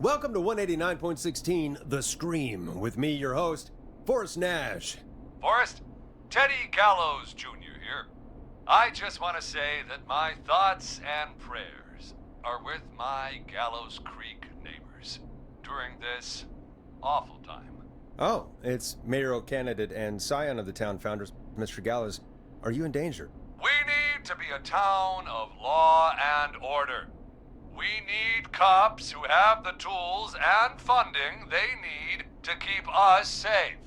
Welcome to 189.16 The Scream, with me, your host, Forrest Nash. Forrest, Teddy Gallows Jr. here. I just want to say that my thoughts and prayers are with my Gallows Creek neighbors during this awful time. Oh, it's mayoral candidate and scion of the town founders, Mr. Gallows. Are you in danger? We need to be a town of law and order. We need cops who have the tools and funding they need to keep us safe.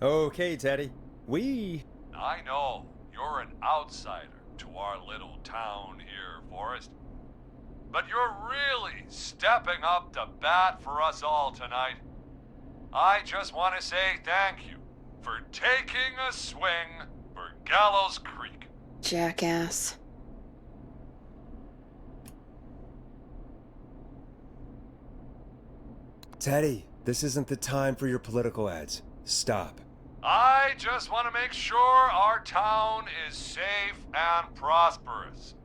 Okay, Teddy. I know you're an outsider to our little town here, Forrest. But you're really stepping up to bat for us all tonight. I just want to say thank you for taking a swing for Gallows Creek. Jackass. Teddy, this isn't the time for your political ads. Stop. I just want to make sure our town is safe and prosperous.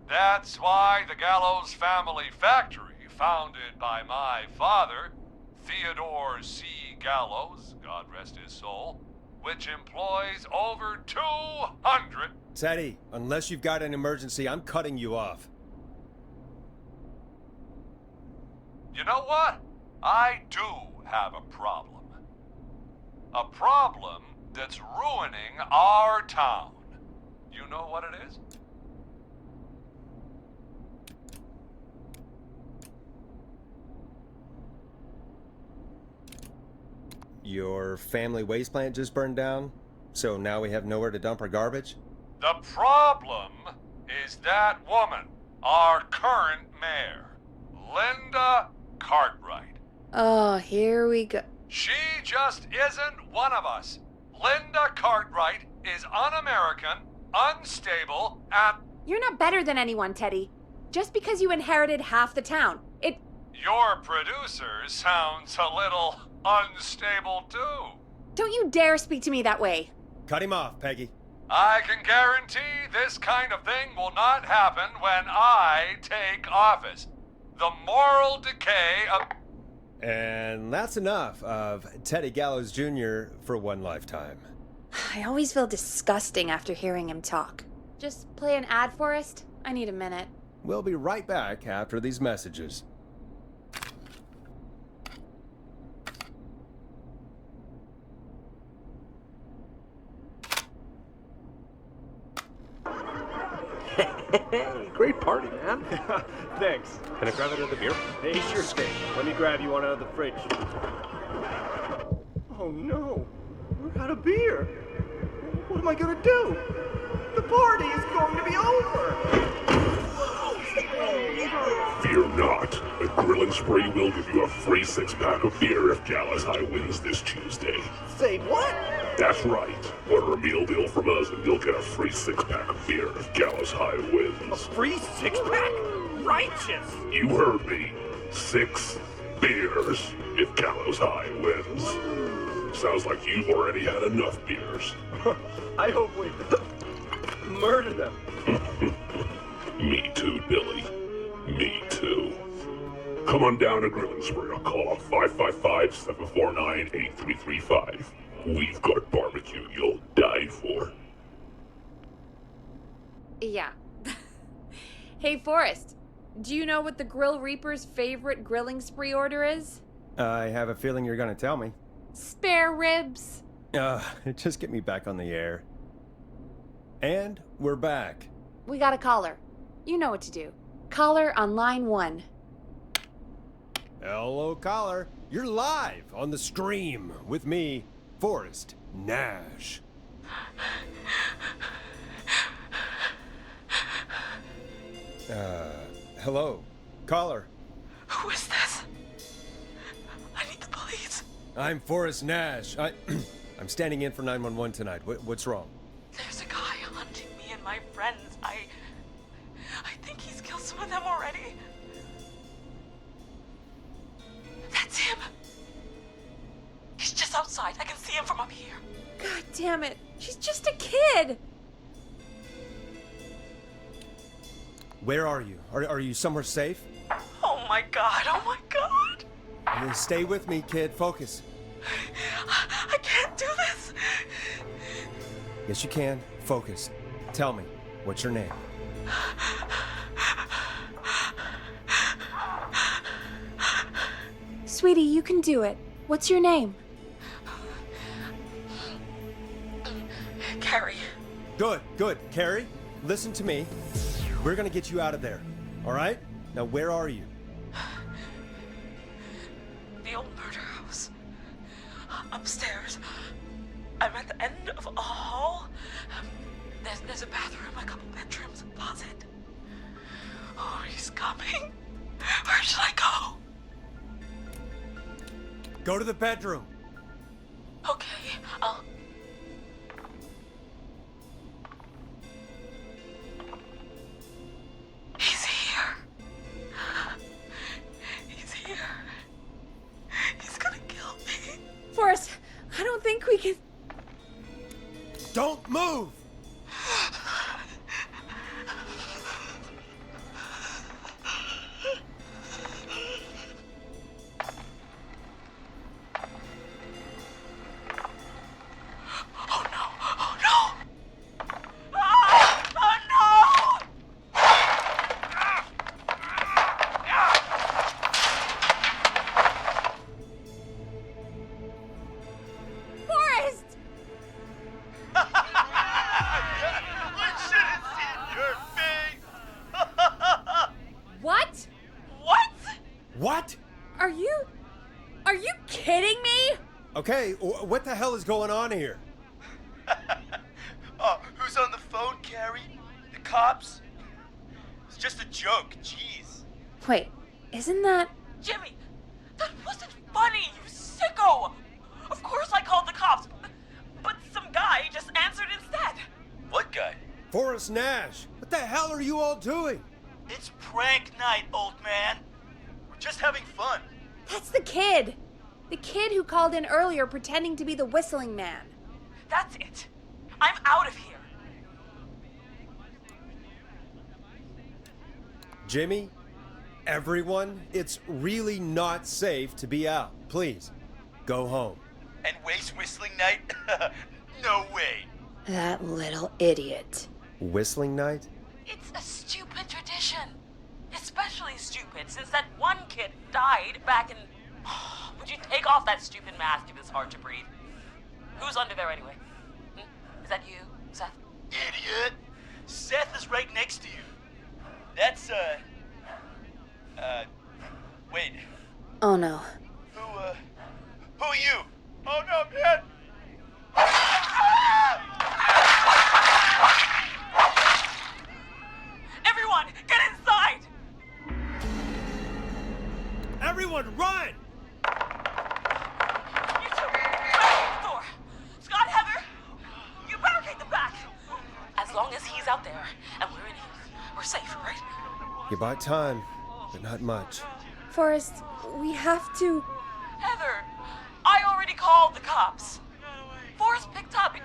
That's why the Gallows Family Factory, founded by my father, Theodore C. Gallows, God rest his soul, which employs over 200... Teddy, unless you've got an emergency, I'm cutting you off. You know what? I do have a problem. A problem that's ruining our town. You know what it is? Your family waste plant just burned down, so now we have nowhere to dump our garbage? The problem is that woman, our current mayor, Linda Cartwright. Oh, here we go. She just isn't one of us. Linda Cartwright is un-American, unstable, and... You're not better than anyone, Teddy. Just because you inherited half the town. Your producer sounds a little unstable, too. Don't you dare speak to me that way. Cut him off, Peggy. I can guarantee this kind of thing will not happen when I take office. The moral decay of... And that's enough of Teddy Gallows Jr. for one lifetime. I always feel disgusting after hearing him talk. Just play an ad, Forrest. I need a minute. We'll be right back after these messages. Hey, great party, man. Thanks. Can I grab another beer? Hey, sure thing. Let me grab you one out of the fridge. Oh no, we're out of beer. What am I gonna do? The party is going to be over. Fear not. A Grilling Spree will give you a free 6-pack of beer if Gallows High wins this Tuesday. Say what? That's right. Order a meal deal from us and you'll get a free 6-pack of beer if Gallows High wins. A free 6-pack? Righteous! You heard me. 6 beers if Gallows High wins. Sounds like you've already had enough beers. I hope we murder them. Me too, Billy. Me too. Come on down to Grilling Spree or call 555-749-8335. We've got barbecue you'll die for. Yeah. Hey, Forrest. Do you know what the Grill Reaper's favorite grilling spree order is? I have a feeling you're gonna tell me. Spare ribs. Just get me back on the air. And we're back. We got a caller. You know what to do. Caller on line 1. Hello, caller. You're live on The Scream with me, Forrest Nash. Hello, caller. Who is this? I need the police. I'm Forrest Nash. I'm standing in for 911 tonight. What's wrong? There's a guy hunting me and my friends. I think he's killed some of them already. That's him. He's just outside. I can see him from up here. God damn it. She's just a kid. Where are you? Are you somewhere safe? Oh my god, oh my god. Stay with me, kid. Focus. I can't do this. Yes, you can. Focus. Tell me, what's your name? Sweetie, you can do it. What's your name? Carrie. Good, good. Carrie, listen to me. We're gonna get you out of there, all right? Now, where are you? The old murder house. Upstairs. I'm at the end of a hall. There's a bathroom, a couple bedrooms, a closet. Oh, he's coming. Where should I go? Go to the bedroom. Okay, I'll... He's here. He's here. He's gonna kill me. Forrest, I don't think we can. Don't move! Oh no! Oh no! Ah! Oh no! Forrest! What? What? What? Are you kidding me? Okay, what the hell is going on here? Oh, who's on the phone, Carrie? The cops? It's just a joke, jeez. Wait, isn't that... Jimmy, that wasn't funny, you sicko! Of course I called the cops, but some guy just answered instead. What guy? Forrest Nash, what the hell are you all doing? It's prank night, old man. We're just having fun. That's the kid. The kid who called in earlier pretending to be the whistling man. That's it. I'm out of here. Jimmy, everyone, it's really not safe to be out. Please, go home. And waste whistling night? No way. That little idiot. Whistling night? It's a stupid tradition. Especially stupid since that one kid died back in... Would you take off that stupid mask if it's hard to breathe? Who's under there anyway? Is that you, Seth? Idiot. Seth is right next to you. That's, wait. Oh no. Who are you? Oh no, man! Everyone, get inside! Everyone, run! You two, barricade the door. Scott, Heather, you barricade the back. As long as he's out there and we're in here, we're safe, right? You bought time, but not much. Forrest, we have to. Heather, I already called the cops. Forrest picked up.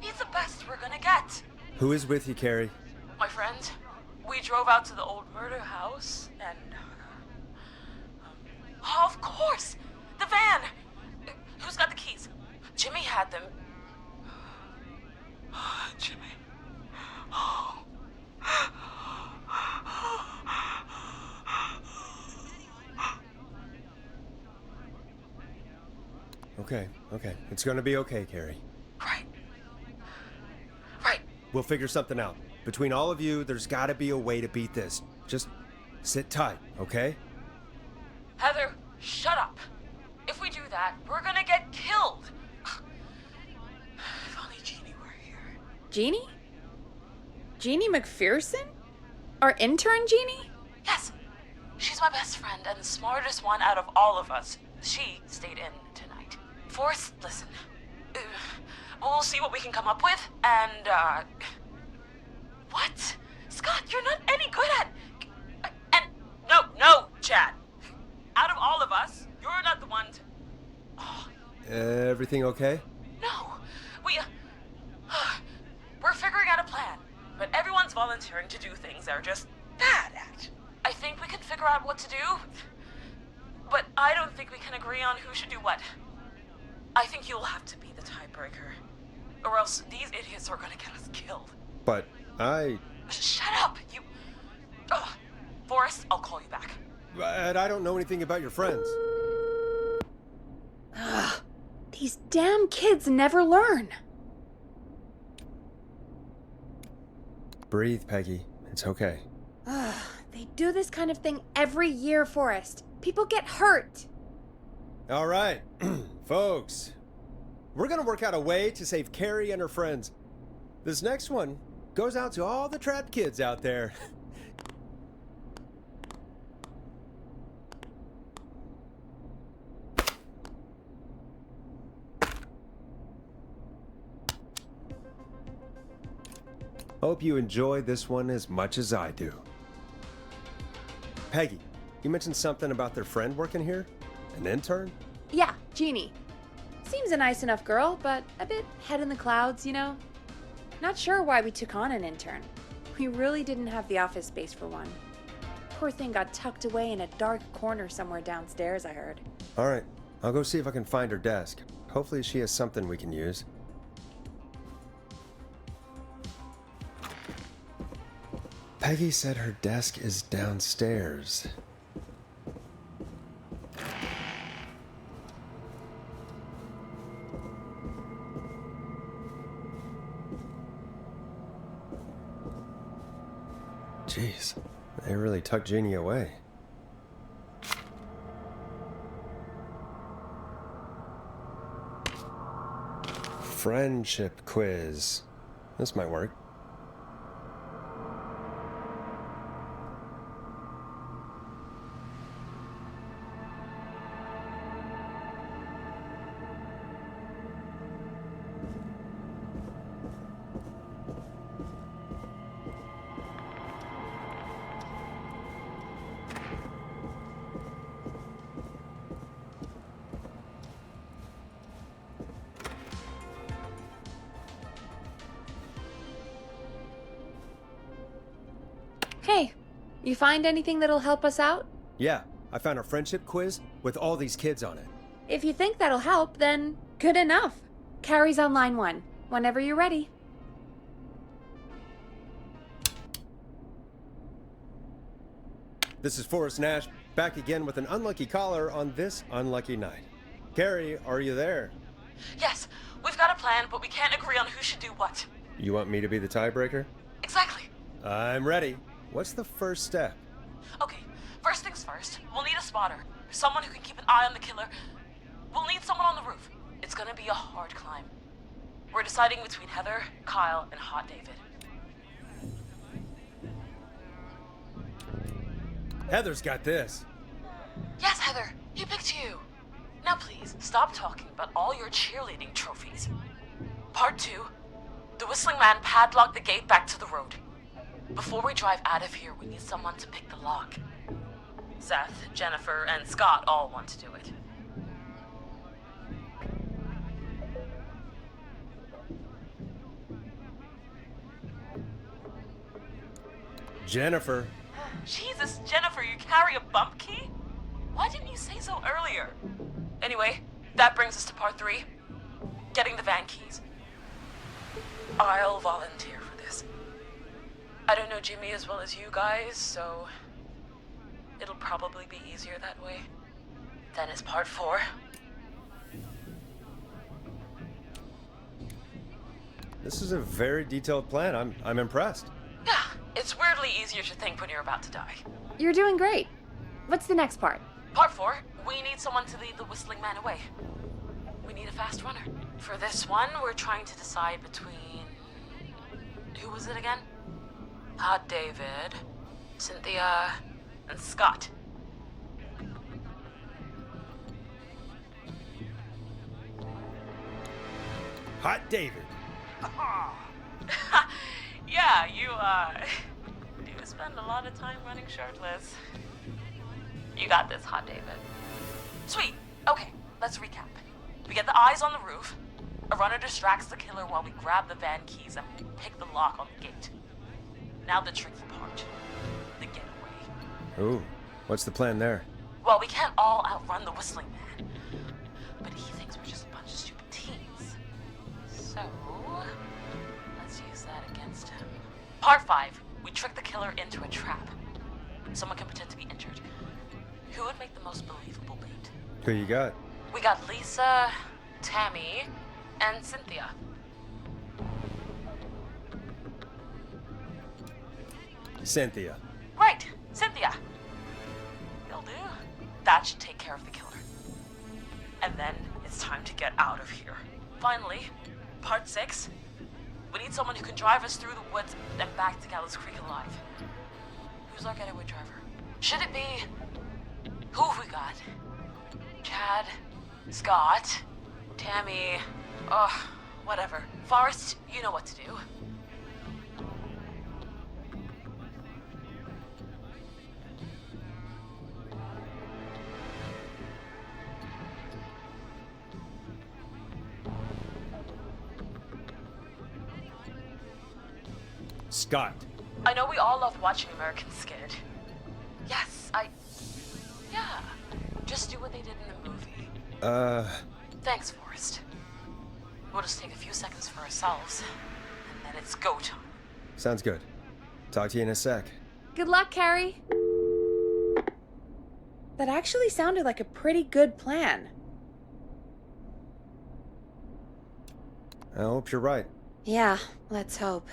He's the best we're gonna get. Who is with you, Carrie? My friend, we drove out to the old murder house and... Oh, of course! The van! Who's got the keys? Jimmy had them. Jimmy. Oh. Okay. It's gonna be okay, Carrie. Right. We'll figure something out. Between all of you, there's gotta be a way to beat this. Just sit tight, okay? Heather, shut up. If we do that, we're gonna get killed. If only Jeannie were here. Jeannie? Jeannie McPherson? Our intern Jeannie? Yes. She's my best friend and the smartest one out of all of us. She stayed in tonight. Forrest, listen. We'll see what we can come up with, and, What? Scott, you're not any good at... And... No, Chad. Out of all of us, you're not the one to... Oh, Everything okay? no. We're figuring out a plan, but everyone's volunteering to do things they're just bad at. I think we can figure out what to do. But I don't think we can agree on who should do what. I think you'll have to be the tiebreaker. Or else these idiots are gonna get us killed. But I... Shut up, you... Ugh. Forrest, I'll call you back. But I don't know anything about your friends. Ugh, these damn kids never learn. Breathe, Peggy. It's okay. Ugh, they do this kind of thing every year, Forrest. People get hurt. All right, folks. We're gonna work out a way to save Carrie and her friends. This next one goes out to all the trapped kids out there. Hope you enjoy this one as much as I do. Peggy, you mentioned something about their friend working here? An intern? Yeah, Jeannie. Seems a nice enough girl, but a bit head in the clouds, you know? Not sure why we took on an intern. We really didn't have the office space for one. Poor thing got tucked away in a dark corner somewhere downstairs, I heard. All right, I'll go see if I can find her desk. Hopefully she has something we can use. Peggy said her desk is downstairs. Jeez, they really tucked Jeannie away. Friendship quiz. This might work. Hey, you find anything that'll help us out? Yeah, I found a friendship quiz with all these kids on it. If you think that'll help, then good enough. Carrie's on line 1, whenever you're ready. This is Forrest Nash, back again with an unlucky caller on this unlucky night. Carrie, are you there? Yes, we've got a plan, but we can't agree on who should do what. You want me to be the tiebreaker? Exactly. I'm ready. What's the first step? Okay, first things first, we'll need a spotter. Someone who can keep an eye on the killer. We'll need someone on the roof. It's gonna be a hard climb. We're deciding between Heather, Kyle, and Hot David. Heather's got this. Yes, Heather, he picked you. Now please, stop talking about all your cheerleading trophies. Part 2, the Whistling Man padlocked the gate back to the road. Before we drive out of here, we need someone to pick the lock. Seth, Jennifer, and Scott all want to do it. Jennifer. Jesus, Jennifer, you carry a bump key? Why didn't you say so earlier? Anyway, that brings us to part 3. Getting the van keys. I'll volunteer for this. I don't know Jimmy as well as you guys, so it'll probably be easier that way. Then it's part 4. This is a very detailed plan. I'm impressed. Yeah, it's weirdly easier to think when you're about to die. You're doing great. What's the next part? Part 4, we need someone to lead the Whistling Man away. We need a fast runner. For this one, we're trying to decide between... Who was it again? Hot David, Cynthia, and Scott. Hot David. Yeah, you, do spend a lot of time running shirtless. You got this, Hot David. Sweet. Okay, let's recap. We get the eyes on the roof. A runner distracts the killer while we grab the van keys and pick the lock on the gate. Now the tricky part. The getaway. Ooh, what's the plan there? Well, we can't all outrun the Whistling Man. But he thinks we're just a bunch of stupid teens. So, let's use that against him. Part 5. We trick the killer into a trap. Someone can pretend to be injured. Who would make the most believable lead? Who you got? We got Lisa, Tammy, and Cynthia. Cynthia. Right, Cynthia. Will do. That should take care of the killer. And then it's time to get out of here. Finally, part 6. We need someone who can drive us through the woods and back to Gallows Creek alive. Who's our getaway driver? Should it be... Who have we got? Chad, Scott, Tammy, whatever. Forrest, you know what to do. Scott. I know we all love watching American Skid. Yes, yeah. Just do what they did in the movie. Thanks, Forrest. We'll just take a few seconds for ourselves, and then it's go time. Sounds good. Talk to you in a sec. Good luck, Carrie. That actually sounded like a pretty good plan. I hope you're right. Yeah, let's hope.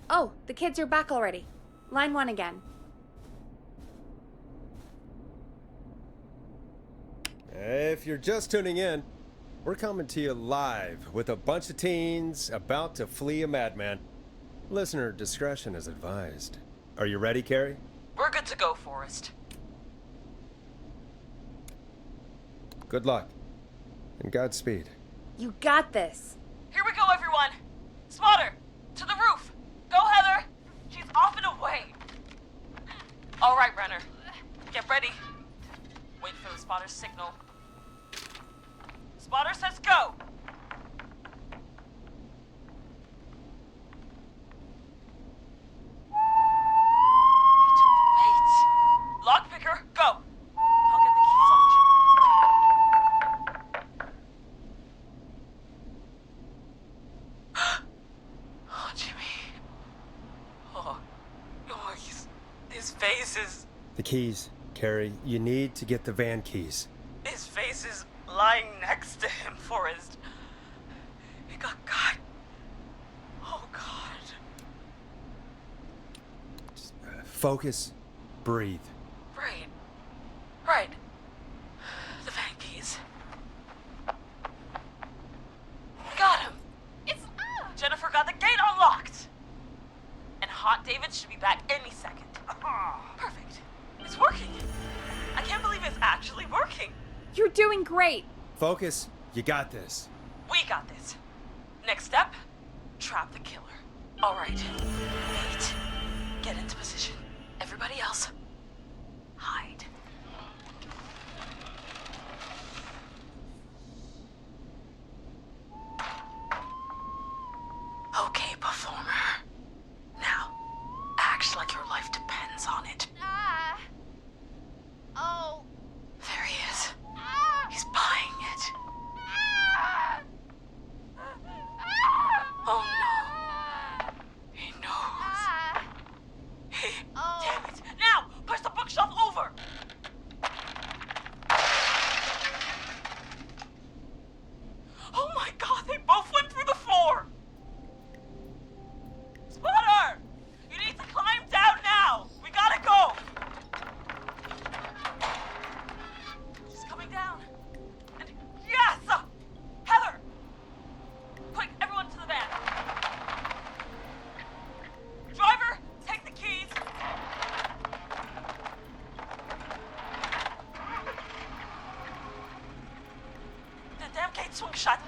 Oh, the kids are back already. Line 1 again. If you're just tuning in, we're coming to you live with a bunch of teens about to flee a madman. Listener discretion is advised. Are you ready, Carrie? We're good to go, Forrest. Good luck. And Godspeed. You got this. Here we go, everyone. Spotter, to the roof. Go, Heather. She's off and away. All right, Renner. Get ready. Wait for the spotter's signal. Spotter says go. He took the bait. Lockpicker, go. I'll get the keys off Jimmy. Oh, Jimmy. Oh, his face is... The keys, Carrie. You need to get the van keys. His face is lying next to him, Forrest. He got caught. Oh, God. Just, focus. Breathe. Right. The van keys. Got him. It's... Jennifer got the gate unlocked. And Hot David should be back any second. Perfect. It's working. I can't believe it's actually working. You're doing great. Focus. You got this. We got this. Next step, trap the killer. All right. Wait. Get into position. Everybody else, hide. Okay, performer. Now, act like your life depends on it. Oh. There he is. He's buying it. Oh no. He knows. Damn it. Now, push the bookshelf over. Oh my God, they both went through the floor. Spotter! You need to climb down now. We gotta go. She's coming down. And yes! Heather! Quick, everyone to the van. Driver, take the keys. The damn gate swung shut.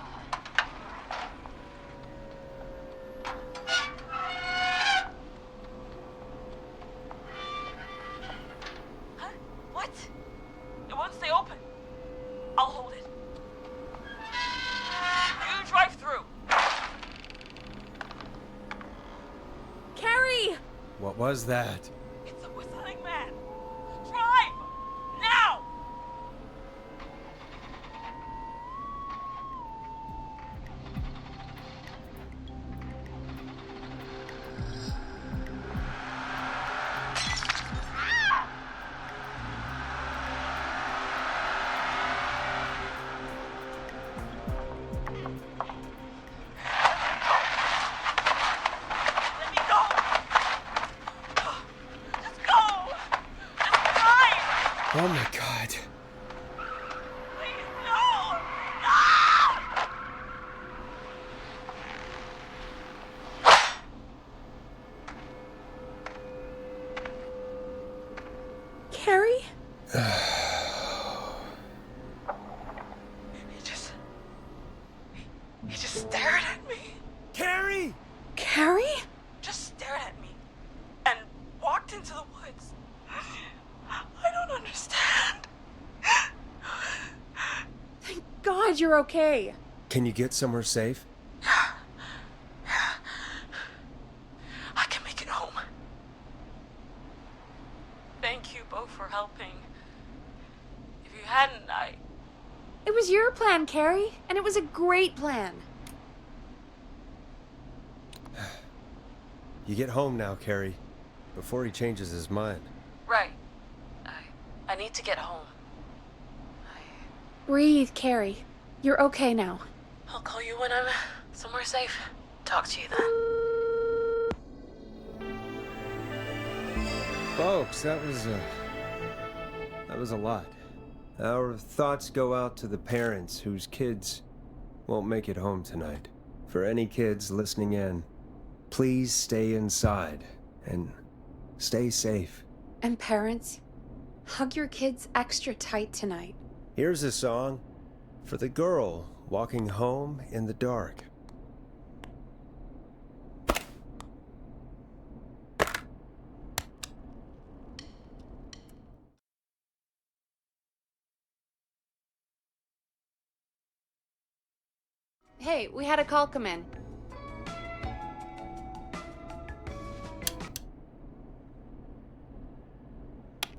Huh? What? It won't stay open. I'll hold it. You drive through. was that? It's a whistling man. Drive! Now! Let me go! Just go! Just drive! Oh my god. Please, no! No! Carrie? He just stared at me. Carrie! Carrie? Just stared at me and walked into the woods. I don't understand. Thank God you're okay. Can you get somewhere safe? I can make it home. Thank you both for helping. If you hadn't, It was your plan, Carrie, and it was a great plan. You get home now, Carrie, before he changes his mind. Right. I need to get home. Breathe, Carrie. You're okay now. I'll call you when I'm somewhere safe. Talk to you then. Folks, that was a lot. Our thoughts go out to the parents whose kids won't make it home tonight. For any kids listening in, please stay inside and stay safe. And parents, hug your kids extra tight tonight. Here's a song for the girl walking home in the dark. Hey, we had a call come in.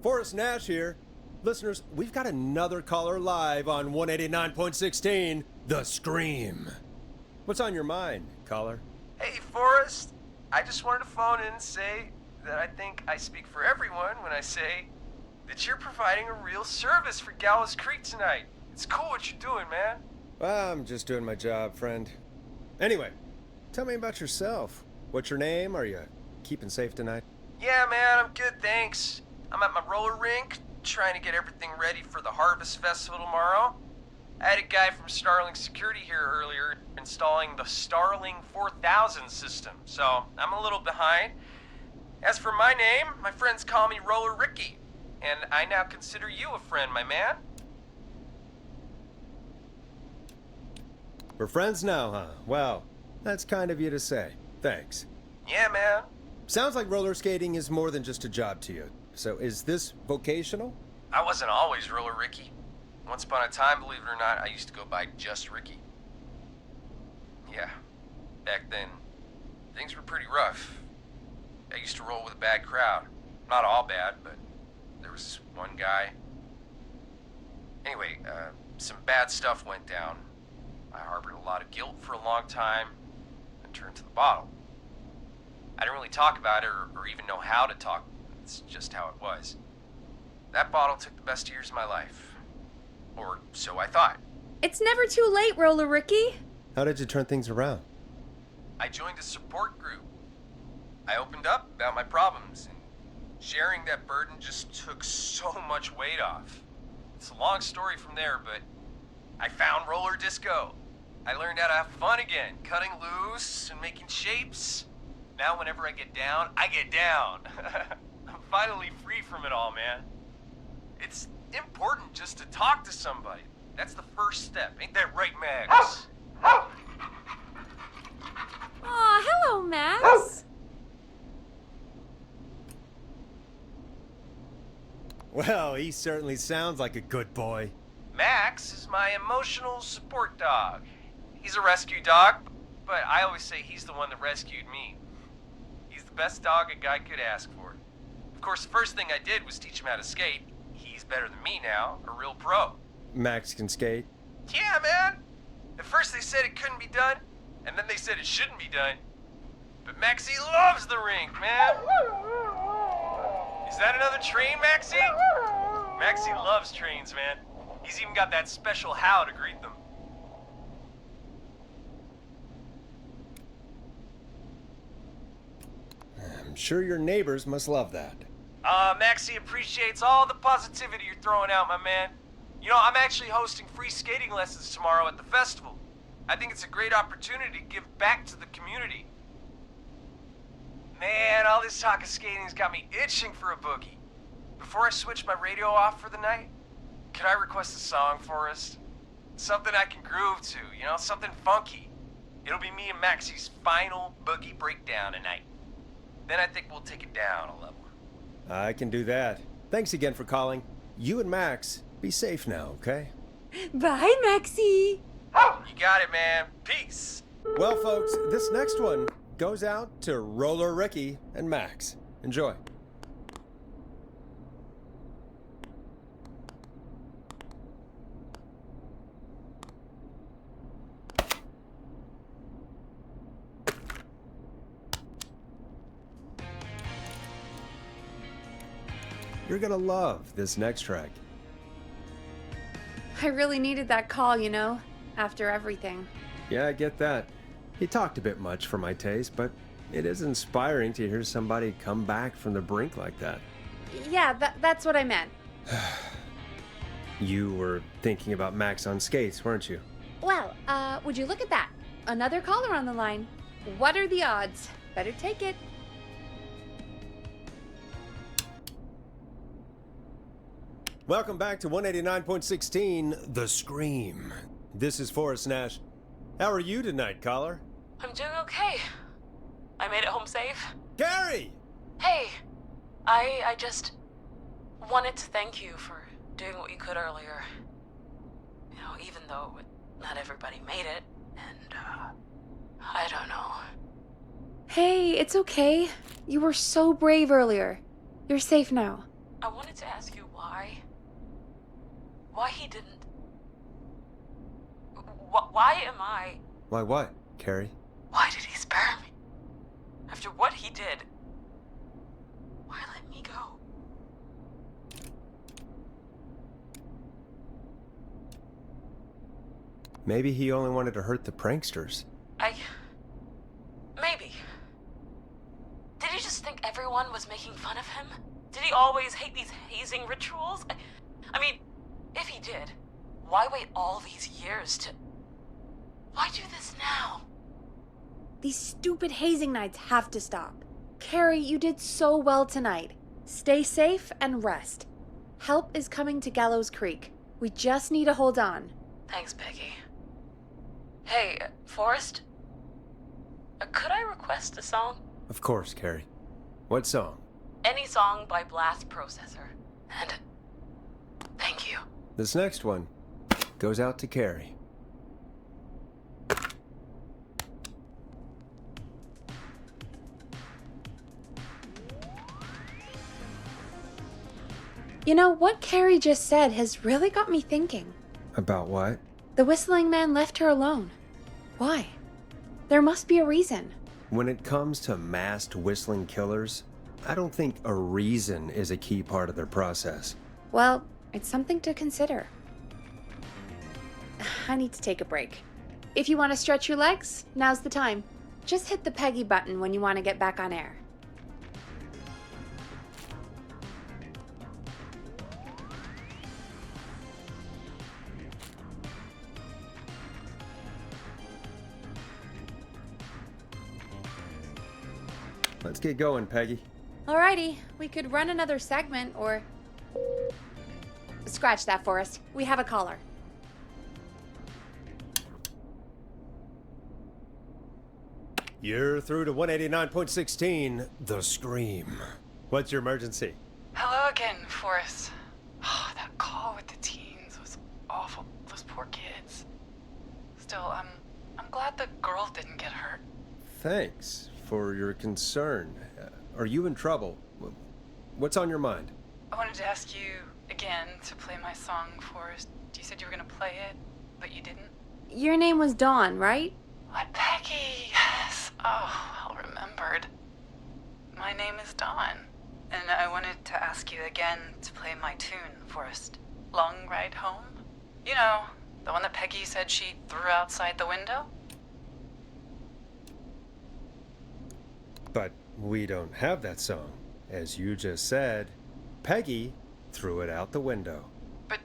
Forrest Nash here. Listeners, we've got another caller live on 189.16, The Scream. What's on your mind, caller? Hey, Forrest. I just wanted to phone in and say that I think I speak for everyone when I say that you're providing a real service for Gallows Creek tonight. It's cool what you're doing, man. Well, I'm just doing my job, friend. Anyway, tell me about yourself. What's your name? Are you keeping safe tonight? Yeah, man, I'm good, thanks. I'm at my roller rink, trying to get everything ready for the Harvest Festival tomorrow. I had a guy from Starling Security here earlier installing the Starling 4000 system, so I'm a little behind. As for my name, my friends call me Roller Ricky, and I now consider you a friend, my man. We're friends now, huh? Well, that's kind of you to say. Thanks. Yeah, man. Sounds like roller skating is more than just a job to you. So is this vocational? I wasn't always Roller Ricky. Once upon a time, believe it or not, I used to go by just Ricky. Yeah, back then, things were pretty rough. I used to roll with a bad crowd. Not all bad, but there was one guy. Anyway, some bad stuff went down. I harbored a lot of guilt for a long time and turned to the bottle. I didn't really talk about it or even know how to talk. It's just how it was. That bottle took the best years of my life. Or so I thought. It's never too late, Roller Ricky. How did you turn things around? I joined a support group. I opened up about my problems, and sharing that burden just took so much weight off. It's a long story from there, but I found roller disco. I learned how to have fun again, cutting loose and making shapes. Now whenever I get down, I get down. I'm finally free from it all, man. It's important just to talk to somebody. That's the first step. Ain't that right, Max? Aw, hello, Max. Well, he certainly sounds like a good boy. Max is my emotional support dog. He's a rescue dog, but I always say he's the one that rescued me. He's the best dog a guy could ask for. Of course, the first thing I did was teach him how to skate. He's better than me now, a real pro. Max can skate? Yeah, man! At first they said it couldn't be done, and then they said it shouldn't be done. But Maxie loves the rink, man! Is that another train, Maxie? Maxie loves trains, man. He's even got that special how to greet them. I'm sure your neighbors must love that. Maxie appreciates all the positivity you're throwing out, my man. You know, I'm actually hosting free skating lessons tomorrow at the festival. I think it's a great opportunity to give back to the community. Man, all this talk of skating's got me itching for a boogie. Before I switch my radio off for the night, could I request a song, Forrest? Something I can groove to, you know, something funky. It'll be me and Maxie's final boogie breakdown tonight. Then I think we'll take it down a level. I can do that. Thanks again for calling. You and Max, be safe now, okay? Bye, Maxie. You got it, man. Peace. Well, folks, this next one goes out to Roller Ricky and Max. Enjoy. You're gonna love this next track. I really needed that call, you know, after everything. Yeah, I get that. He talked a bit much for my taste, but it is inspiring to hear somebody come back from the brink like that. Yeah, that's what I meant. You were thinking about Max on skates, weren't you? Well, would you look at that? Another caller on the line. What are the odds? Better take it. Welcome back to 189.16, The Scream. This is Forrest Nash. How are you tonight, caller? I'm doing okay. I made it home safe. Gary! Hey, I just wanted to thank you for doing what you could earlier. You know, even though not everybody made it, and, I don't know. Hey, it's okay. You were so brave earlier. You're safe now. I wanted to ask you why he didn't... Why am I... Why what, Carrie? Why did he spare me? After what he did, why let me go? Maybe he only wanted to hurt the pranksters. Maybe. Did he just think everyone was making fun of him? Did he always hate these hazing rituals? I mean, if he did, why wait all these years to... Why do this now? These stupid hazing nights have to stop. Carrie, you did so well tonight. Stay safe and rest. Help is coming to Gallows Creek. We just need to hold on. Thanks, Peggy. Hey, Forrest? Could I request a song? Of course, Carrie. What song? Any song by Blast Processor. And thank you. This next one goes out to Carrie. You know, what Carrie just said has really got me thinking. About what? The whistling man left her alone. Why? There must be a reason. When it comes to masked whistling killers, I don't think a reason is a key part of their process. Well, it's something to consider. I need to take a break. If you want to stretch your legs, now's the time. Just hit the Peggy button when you want to get back on air. Let's get going, Peggy. Alrighty, we could run another segment or... Scratch that, Forrest. We have a caller. You're through to 189.16, The Scream. What's your emergency? Hello again, Forrest. Oh, that call with the teens was awful. Those poor kids. Still, I'm glad the girl didn't get hurt. Thanks for your concern. Are you in trouble? What's on your mind? I wanted to ask you again to play my song, Forrest. You said you were gonna play it, but you didn't. Your name was Dawn, right? What, Peggy? Yes. Oh, well remembered. My name is Dawn, and I wanted to ask you again to play my tune, Forrest. Long Ride Home? You know, the one that Peggy said she threw outside the window? But we don't have that song. As you just said, Peggy threw it out the window. But,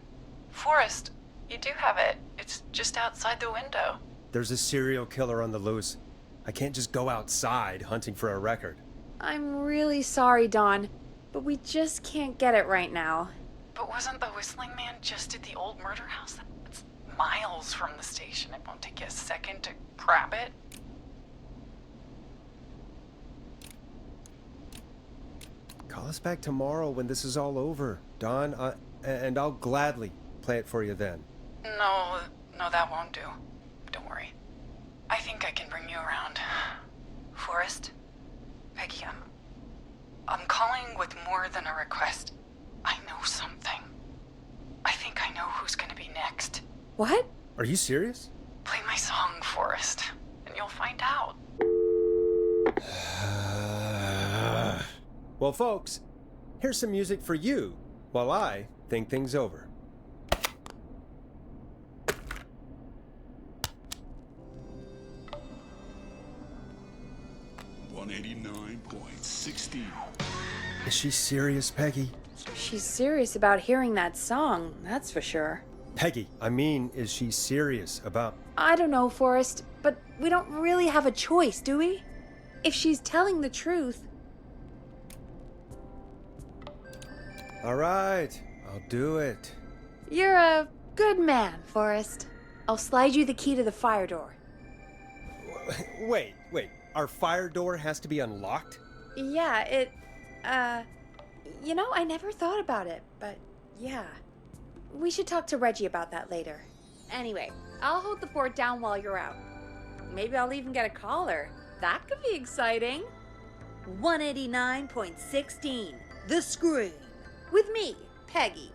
Forrest, you do have it. It's just outside the window. There's a serial killer on the loose. I can't just go outside hunting for a record. I'm really sorry, Dawn, but we just can't get it right now. But wasn't the Whistling Man just at the old murder house? It's miles from the station. It won't take you a second to grab it. Call us back tomorrow when this is all over, Dawn, and I'll gladly play it for you then. No, that won't do. Don't worry. I think I can bring you around. Forrest? Peggy, I'm calling with more than a request. I know something. I think I know who's gonna be next. What? Are you serious? Play my song, Forrest, and you'll find out. Well, folks, here's some music for you while I think things over. .16. Is she serious, Peggy? She's serious about hearing that song, that's for sure. Peggy, I mean, is she serious about... I don't know, Forrest, but we don't really have a choice, do we? If she's telling the truth... All right, I'll do it. You're a good man, Forrest. I'll slide you the key to the fire door. Wait. Our fire door has to be unlocked? Yeah, you know, I never thought about it, but yeah. We should talk to Reggie about that later. Anyway, I'll hold the fort down while you're out. Maybe I'll even get a caller. That could be exciting. 189.16, The Scream. With me, Peggy.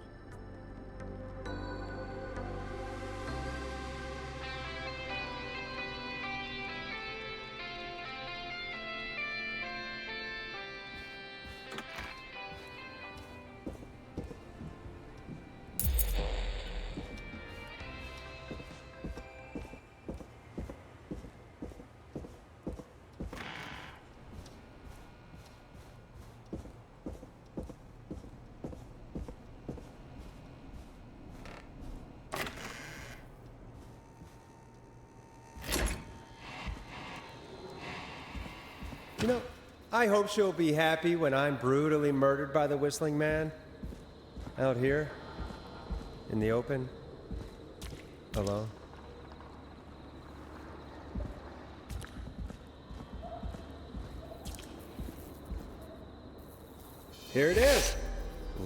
You know, I hope she'll be happy when I'm brutally murdered by the Whistling Man. Out here, in the open, alone. Here it is.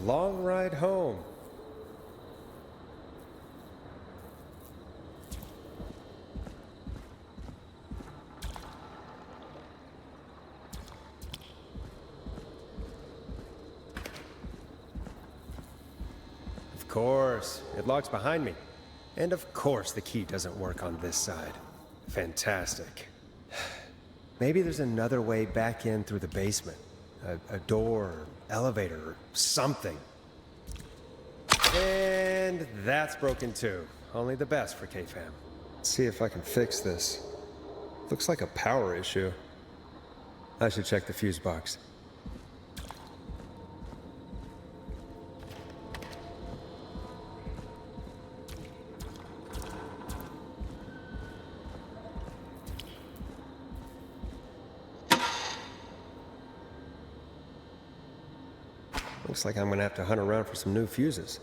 Long Ride Home. Of course, it locks behind me. And of course the key doesn't work on this side. Fantastic. Maybe there's another way back in through the basement. A door, or elevator, or something. And that's broken too. Only the best for K-Fam. Let's see if I can fix this. Looks like a power issue. I should check the fuse box. Looks like I'm gonna have to hunt around for some new fuses.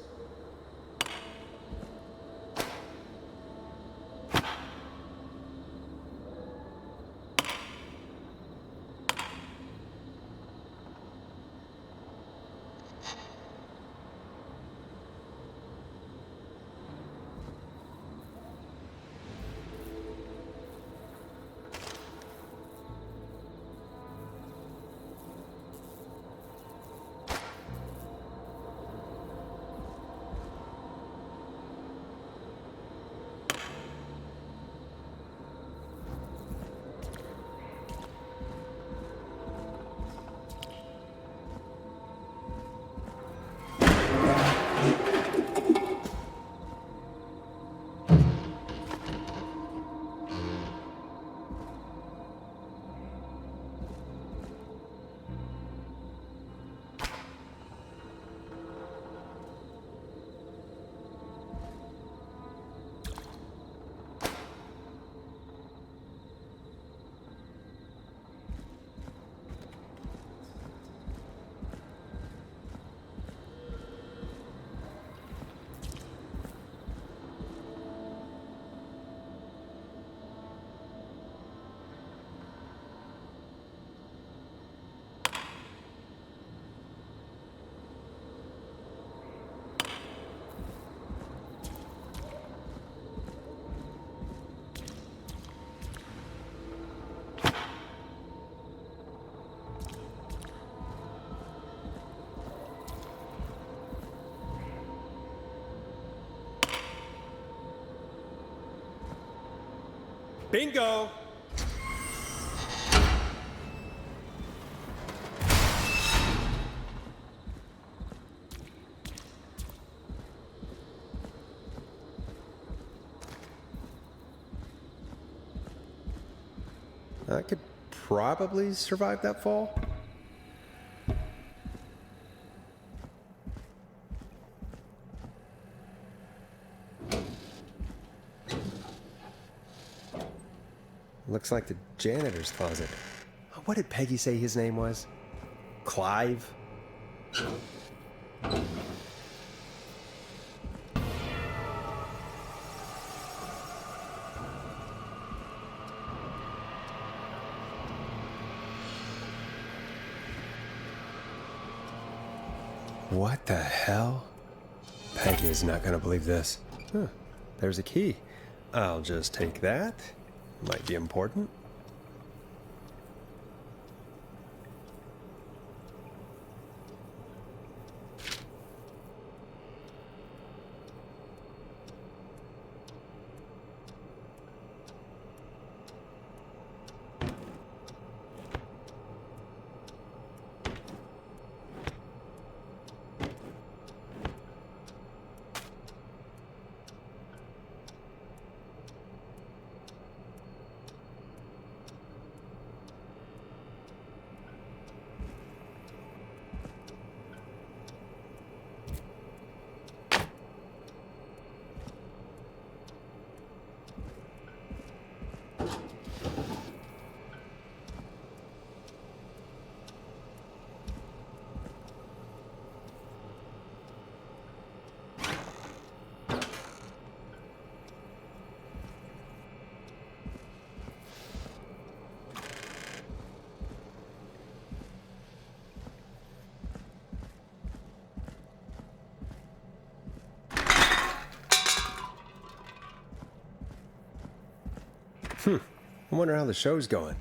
Bingo! I could probably survive that fall. Looks like the janitor's closet. What did Peggy say his name was? Clive? What the hell? Peggy is not going to believe this. Huh. There's a key. I'll just take that. Might be important. I wonder how the show's going.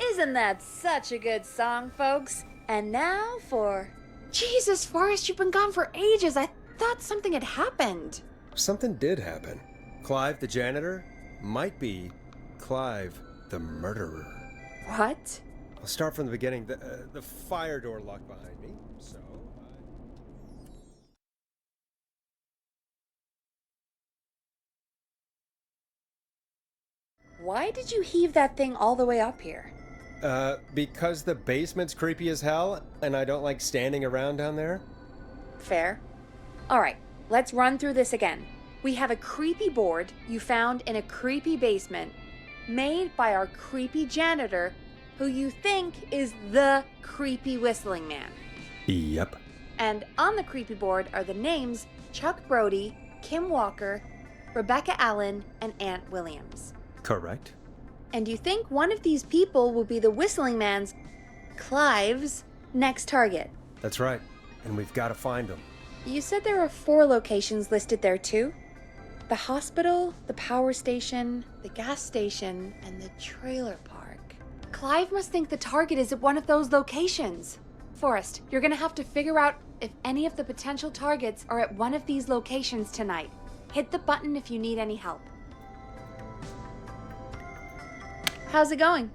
Isn't that such a good song, folks? And now for... Jesus, Forrest, you've been gone for ages. I thought something had happened. Something did happen. Clive, the janitor, might be Clive, the murderer. What? I'll start from the beginning. The fire door locked behind me, so... Why did you heave that thing all the way up here? Because the basement's creepy as hell, and I don't like standing around down there. Fair. All right, let's run through this again. We have a creepy board you found in a creepy basement, made by our creepy janitor, who you think is the creepy whistling man. Yep. And on the creepy board are the names Chuck Brody, Kim Walker, Rebecca Allen, and Aunt Williams. Correct. And you think one of these people will be the whistling man's, Clive's, next target. That's right. And we've got to find them. You said there are 4 locations listed there too? The hospital, the power station, the gas station, and the trailer park. Clive must think the target is at one of those locations. Forrest, you're gonna have to figure out if any of the potential targets are at one of these locations tonight. Hit the button if you need any help. How's it going?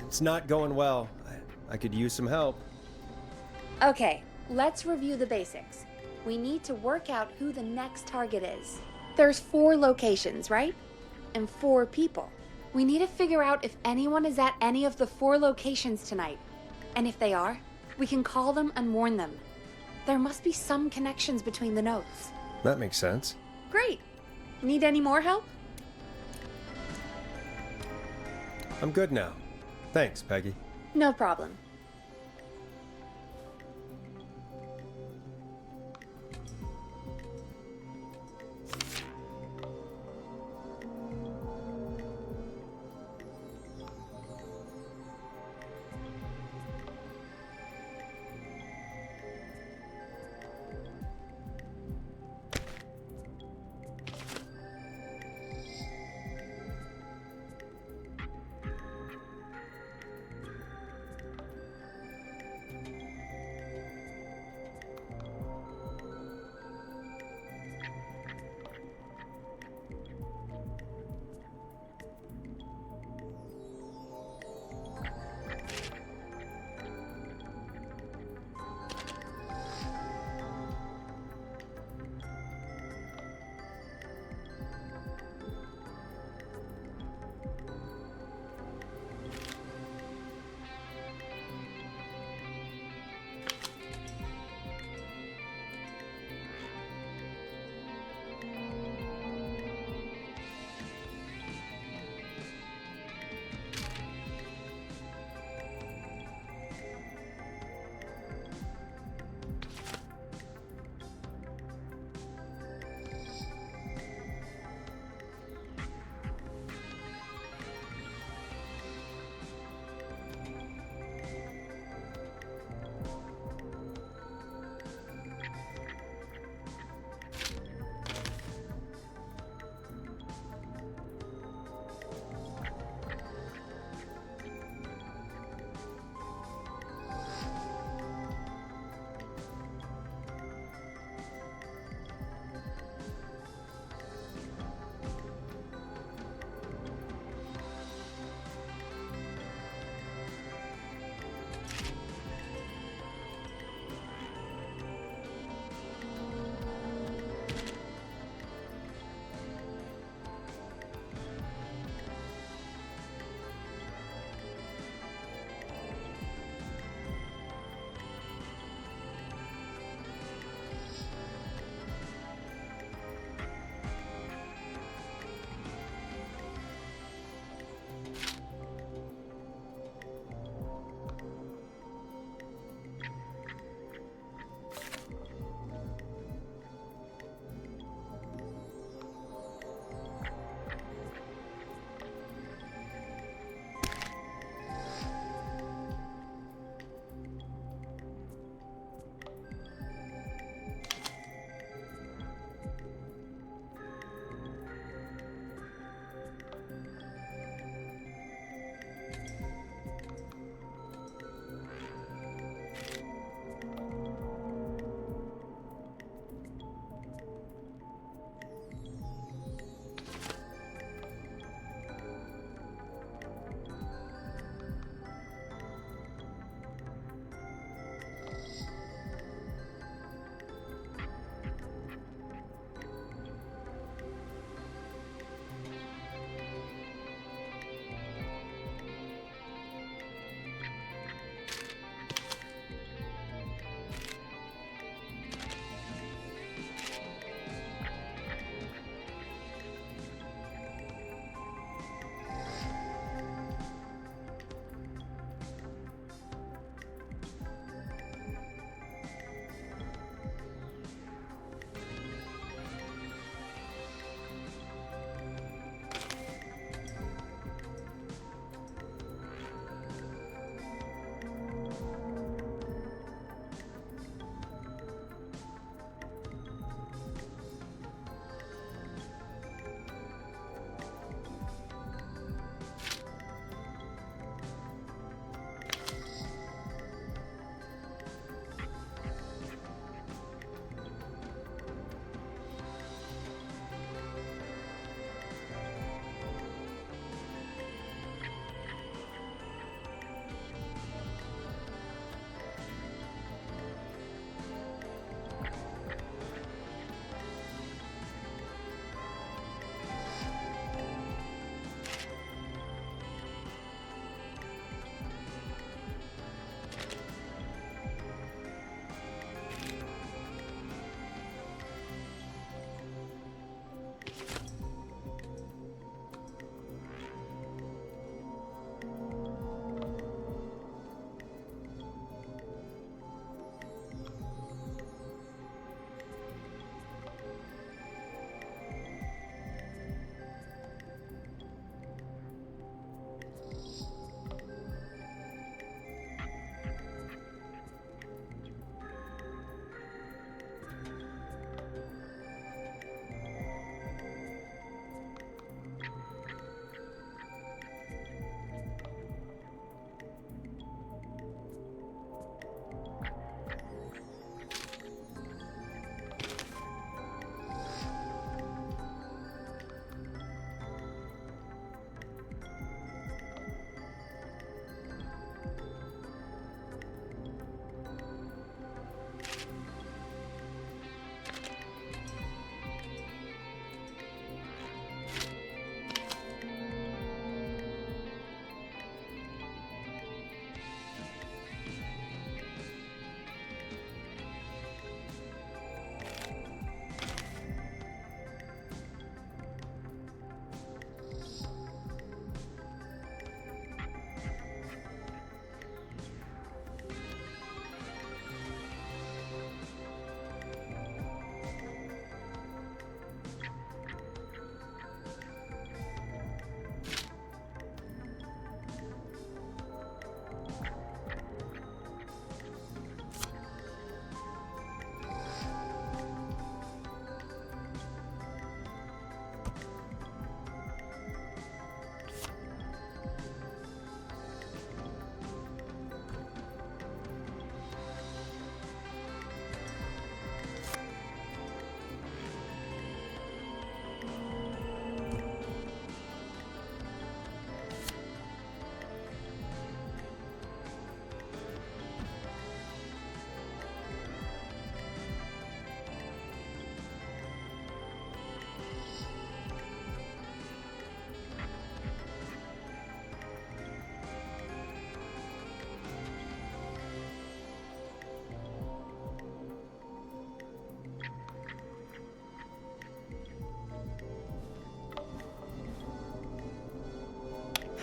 It's not going well. I could use some help. Okay, let's review the basics. We need to work out who the next target is. There's 4 locations, right? And 4 people. We need to figure out if anyone is at any of the 4 locations tonight. And if they are, we can call them and warn them. There must be some connections between the notes. That makes sense. Great. Need any more help? I'm good now. Thanks, Peggy. No problem.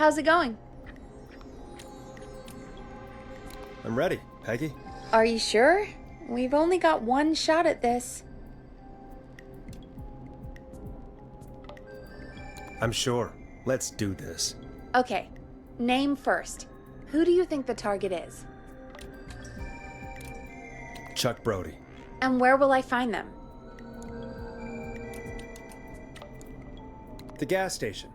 How's it going? I'm ready, Peggy. Are you sure? We've only got one shot at this. I'm sure. Let's do this. Okay, name first. Who do you think the target is? Chuck Brody. And where will I find them? The gas station.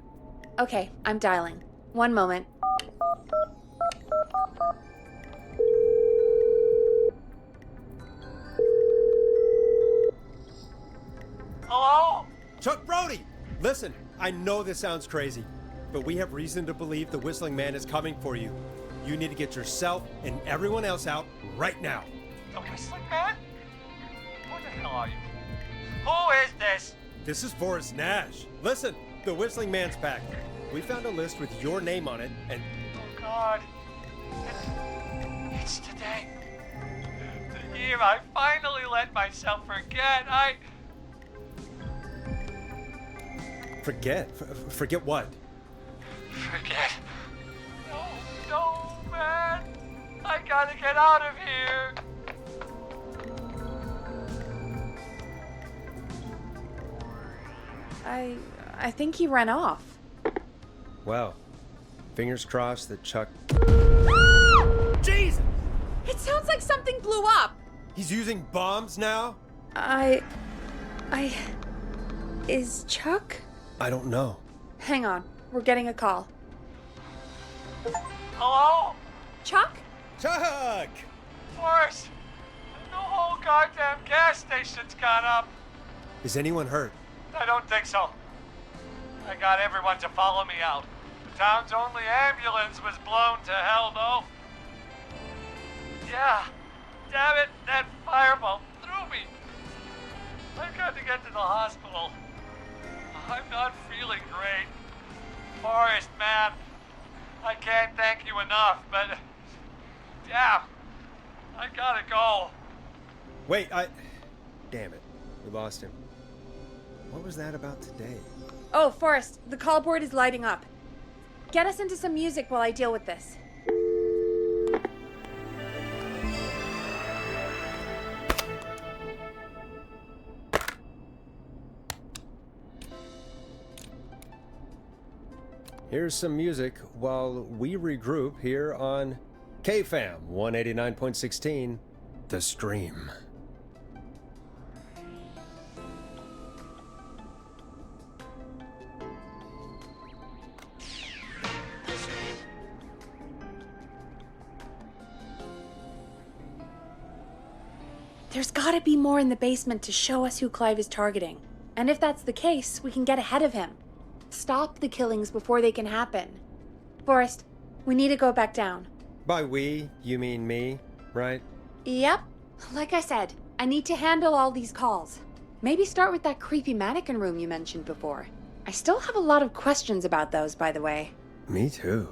Okay, I'm dialing. One moment. Hello? Chuck Brody! Listen, I know this sounds crazy, but we have reason to believe the Whistling Man is coming for you. You need to get yourself and everyone else out right now. The Whistling Man? Who the hell are you? Who is this? This is Forrest Nash. Listen, the Whistling Man's back. We found a list with your name on it, and... Oh, God. It's today. The year I finally let myself forget. Forget what? Forget. No, man. I gotta get out of here. I think he ran off. Well, fingers crossed that Chuck... Jesus! It sounds like something blew up. He's using bombs now? Is Chuck? I don't know. Hang on, we're getting a call. Hello? Chuck? Chuck! Forrest, the whole goddamn gas station's gone up. Is anyone hurt? I don't think so. I got everyone to follow me out. The town's only ambulance was blown to hell, though. Yeah, damn it, that fireball threw me. I've got to get to the hospital. I'm not feeling great. Forrest, man, I can't thank you enough, but... damn, I gotta go. Wait, Damn it. We lost him. What was that about today? Oh, Forrest, the call board is lighting up. Get us into some music while I deal with this. Here's some music while we regroup here on KFAM 189.16, The Stream. There's gotta be more in the basement to show us who Clive is targeting. And if that's the case, we can get ahead of him. Stop the killings before they can happen. Forrest, we need to go back down. By we, you mean me, right? Yep. Like I said, I need to handle all these calls. Maybe start with that creepy mannequin room you mentioned before. I still have a lot of questions about those, by the way. Me too.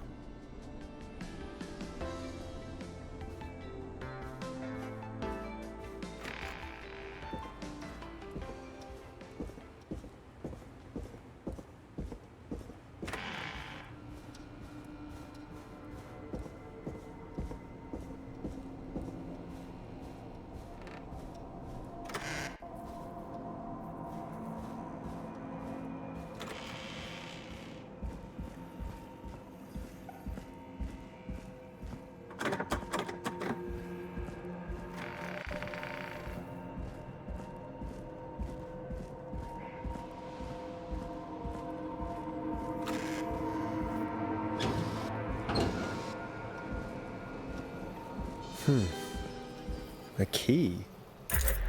A key?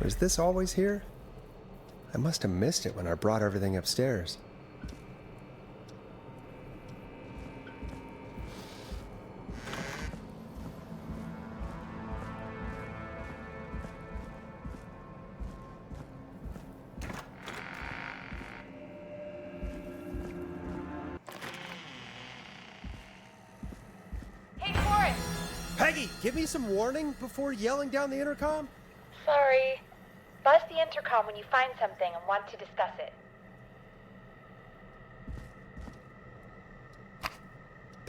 Was this always here? I must have missed it when I brought everything upstairs. Peggy, give me some warning before yelling down the intercom? Sorry. Buzz the intercom when you find something and want to discuss it.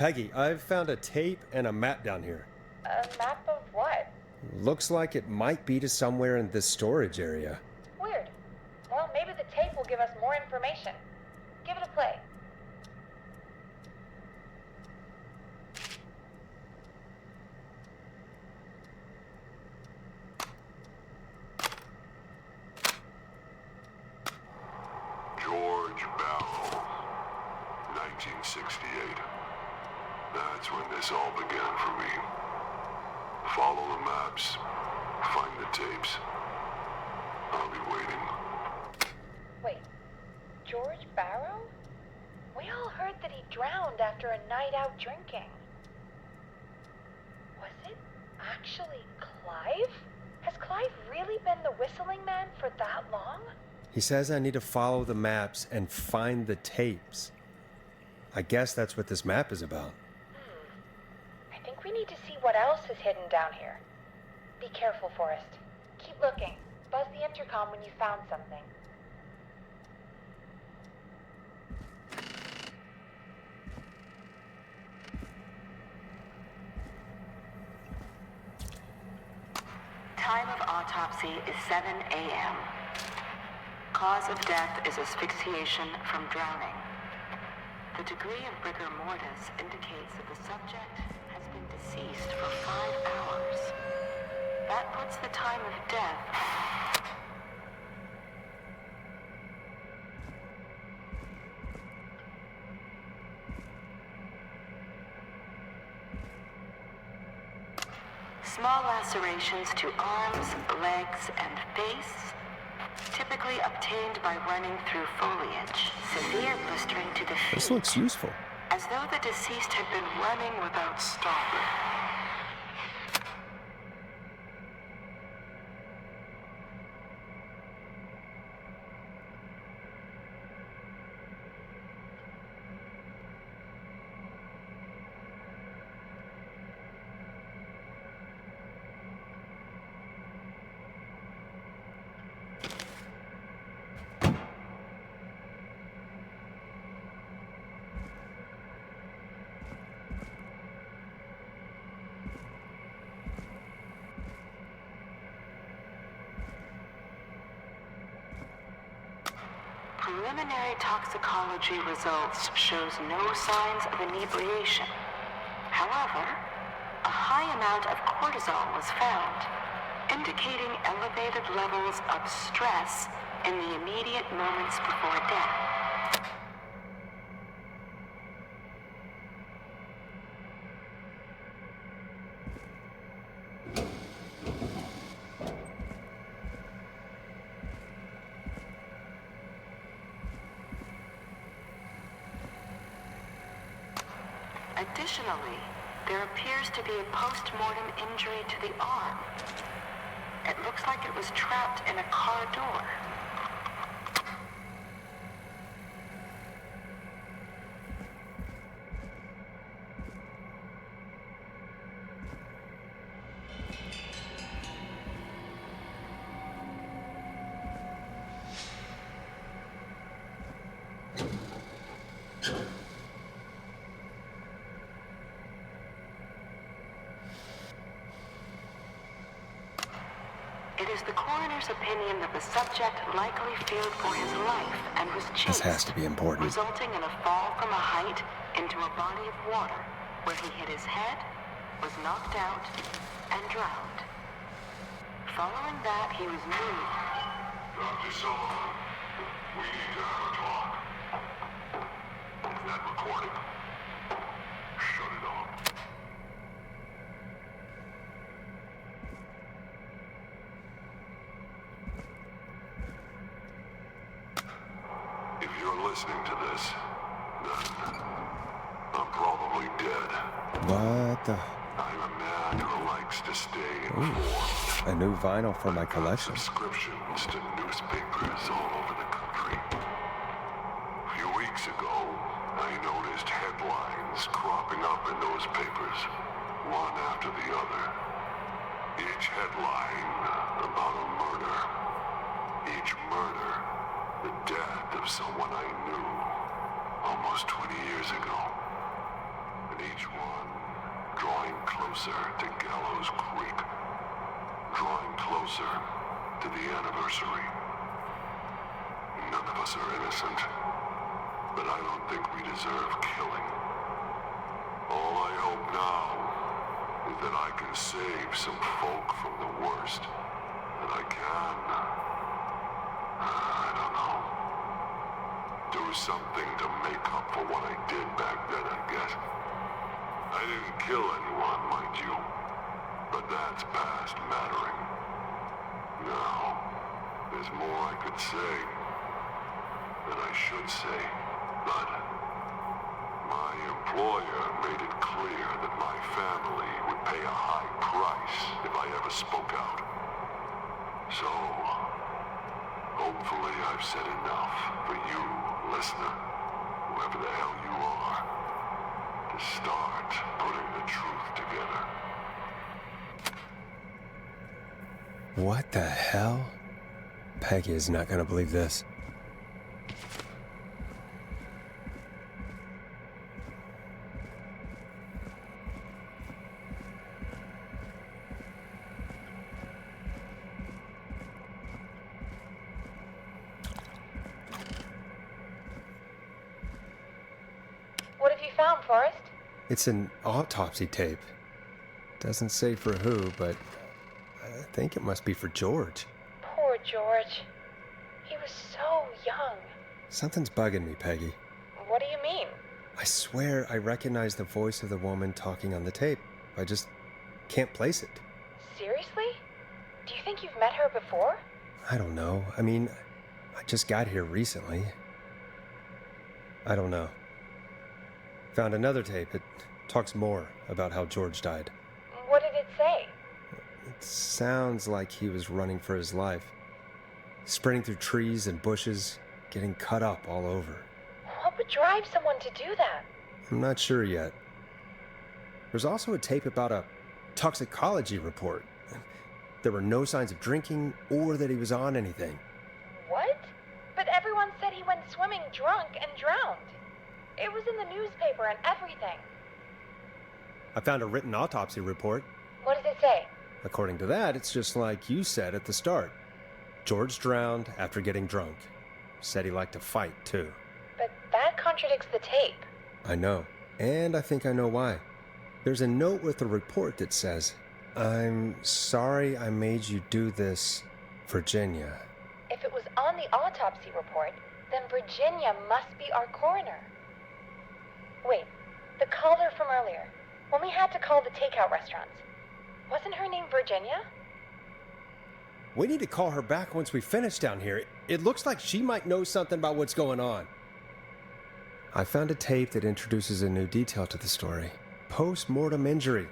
Peggy, I've found a tape and a map down here. A map of what? Looks like it might be to somewhere in this storage area. Weird. Well, maybe the tape will give us more information. Give it a play. George Barrow, 1968. That's when this all began for me. Follow the maps, find the tapes. I'll be waiting. Wait, George Barrow? We all heard that he drowned after a night out drinking. Was it actually Clive? Has Clive really been the whistling man for that long? He says I need to follow the maps and find the tapes. I guess that's what this map is about. I think we need to see what else is hidden down here. Be careful, Forrest. Keep looking. Buzz the intercom when you found something. Time of autopsy is 7 a.m. Cause of death is asphyxiation from drowning. The degree of rigor mortis indicates that the subject has been deceased for 5 hours. That puts the time of death. Small lacerations to arms, legs, and face, typically obtained by running through foliage. Severe blistering to the feet. This looks useful. As though the deceased had been running without stopping. Preliminary toxicology results shows no signs of inebriation. However, a high amount of cortisol was found, indicating elevated levels of stress in the immediate moments before death. Additionally, there appears to be a post-mortem injury to the arm. It looks like it was trapped in a car door. It is the coroner's opinion that the subject likely feared for his life and was chased. This has to be important. Resulting in a fall from a height into a body of water, where he hit his head, was knocked out, and drowned. Following that, he was moved. Dr. Sullivan, we need to have a talk. That recording. Shut it off. If you're listening to this, then I'm probably dead. What the? I'm a man who likes to stay informed. A new vinyl for my collection. Subscriptions to newspapers all over the country. A few weeks ago, I noticed headlines cropping up in those papers, one after the other. Each headline about a murder. Each murder, the death of someone I knew almost 20 years ago. And Each one drawing closer to Gallows Creek. Drawing closer to the anniversary. None of us are innocent, but I don't think we deserve killing. All I hope now is that I can save some folk from the worst. That I can, I don't know, do something to make up for what I did back then, I guess. I didn't kill anyone, mind you, but that's past mattering. Now, there's more I could say than I should say, but my employer made it clear that my family would pay a high price if I ever spoke out. So, hopefully I've said enough for you, listener, whoever the hell you are, to start putting the truth together. What the hell? Peggy is not gonna believe this. What have you found, Forrest? It's an autopsy tape. Doesn't say for who, but I think it must be for George. Poor George. He was so young. Something's bugging me, Peggy. What do you mean? I swear I recognize the voice of the woman talking on the tape. I just can't place it. Seriously? Do you think you've met her before? I don't know. I mean, I just got here recently. I don't know. Found another tape. It talks more about how George died. What did it say? It sounds like he was running for his life. Sprinting through trees and bushes, getting cut up all over. What would drive someone to do that? I'm not sure yet. There's also a tape about a toxicology report. There were no signs of drinking or that he was on anything. What? But everyone said he went swimming drunk and drowned. It was in the newspaper and everything. I found a written autopsy report. What does it say? According to that, it's just like you said at the start. George drowned after getting drunk. Said he liked to fight, too. But that contradicts the tape. I know. And I think I know why. There's a note with the report that says, "I'm sorry I made you do this, Virginia." If it was on the autopsy report, then Virginia must be our coroner. Wait, the caller from earlier, when we had to call the takeout restaurants, wasn't her name Virginia? We need to call her back once we finish down here. It looks like she might know something about what's going on. I found a tape that introduces a new detail to the story. Post-mortem injury.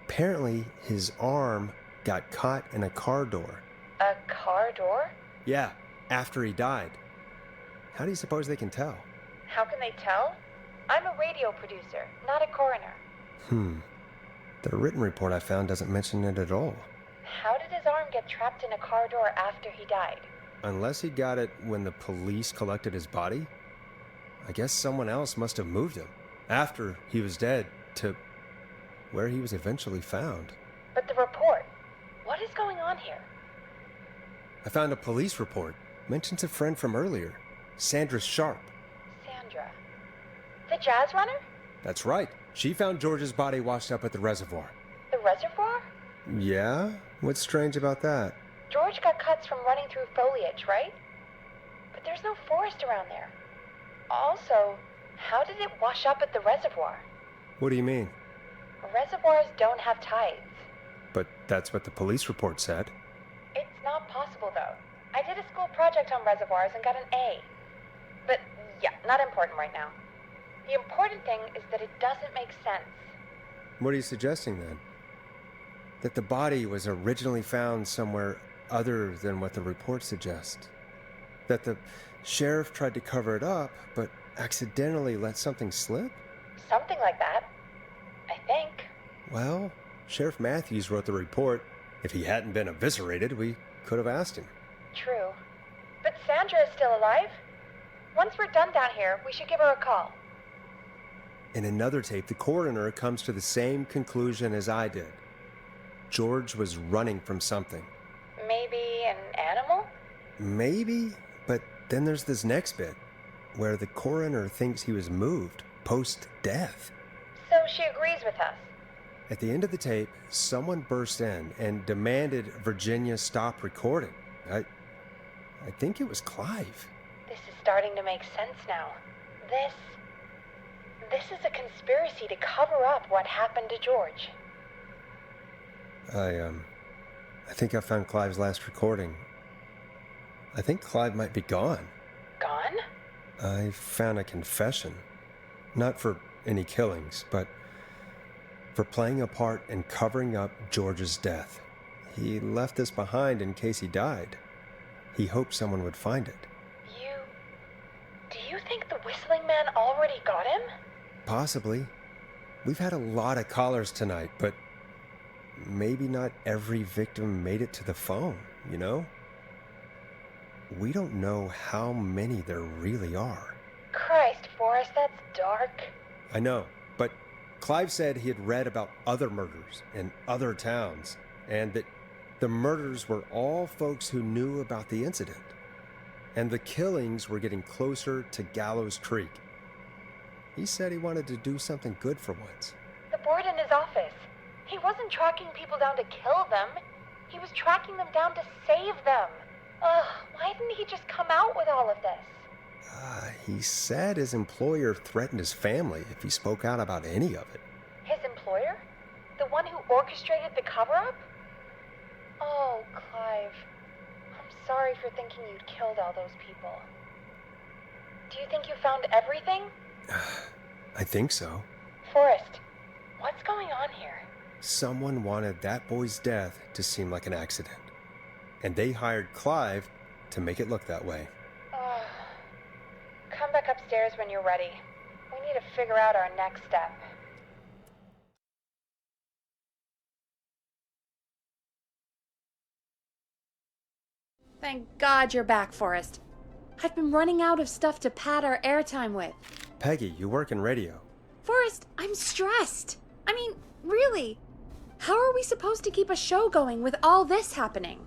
Apparently, his arm got caught in a car door. A car door? Yeah, after he died. How do you suppose they can tell? How can they tell? I'm a radio producer, not a coroner. The written report I found doesn't mention it at all. How did his arm get trapped in a car door after he died? Unless he got it when the police collected his body? I guess someone else must have moved him, after he was dead, to where he was eventually found. But the report, what is going on here? I found a police report. Mentions a friend from earlier, Sandra Sharp. Sandra. The jazz runner? That's right. She found George's body washed up at the reservoir. The reservoir? Yeah? What's strange about that? George got cuts from running through foliage, right? But there's no forest around there. Also, how did it wash up at the reservoir? What do you mean? Reservoirs don't have tides. But that's what the police report said. It's not possible, though. I did a school project on reservoirs and got an A. But, yeah, not important right now. The important thing is that it doesn't make sense. What are you suggesting, then? That the body was originally found somewhere other than what the report suggests? That the sheriff tried to cover it up, but accidentally let something slip? Something like that. I think. Well, Sheriff Matthews wrote the report. If he hadn't been eviscerated, we could have asked him. True. But Sandra is still alive. Once we're done down here, we should give her a call. In another tape, the coroner comes to the same conclusion as I did. George was running from something. Maybe an animal? Maybe, but then there's this next bit, where the coroner thinks he was moved post-death. So she agrees with us. At the end of the tape, someone burst in and demanded Virginia stop recording. I think it was Clive. This is starting to make sense now. This is a conspiracy to cover up what happened to George. I think I found Clive's last recording. I think Clive might be gone. Gone? I found a confession. Not for any killings, but for playing a part in covering up George's death. He left this behind in case he died. He hoped someone would find it. Do you think the whistling man already got him? Possibly. We've had a lot of callers tonight, but maybe not every victim made it to the phone, you know? We don't know how many there really are. Christ, Forrest, that's dark. I know, but Clive said he had read about other murders in other towns, and that the murders were all folks who knew about the incident. And the killings were getting closer to Gallows Creek. He said he wanted to do something good for once. The board in his office. He wasn't tracking people down to kill them. He was tracking them down to save them. Ugh, why didn't he just come out with all of this? He said his employer threatened his family if he spoke out about any of it. His employer? The one who orchestrated the cover-up? Oh, Clive. I'm sorry for thinking you'd killed all those people. Do you think you found everything? I think so. Forrest, what's going on here? Someone wanted that boy's death to seem like an accident. And they hired Clive to make it look that way. Come back upstairs when you're ready. We need to figure out our next step. Thank God you're back, Forrest. I've been running out of stuff to pad our airtime with. Peggy, you work in radio. Forrest, I'm stressed. I mean, really. How are we supposed to keep a show going with all this happening?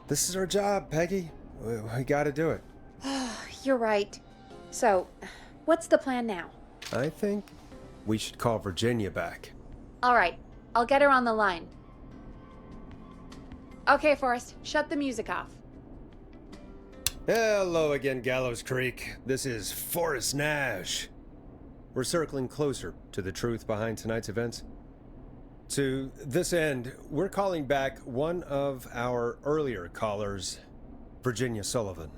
This is our job, Peggy. We gotta do it. You're right. So, what's the plan now? I think we should call Virginia back. All right, I'll get her on the line. Okay, Forrest, shut the music off. Hello again, Gallows Creek. This is Forrest Nash. We're circling closer to the truth behind tonight's events. To this end, we're calling back one of our earlier callers, Virginia Sullivan.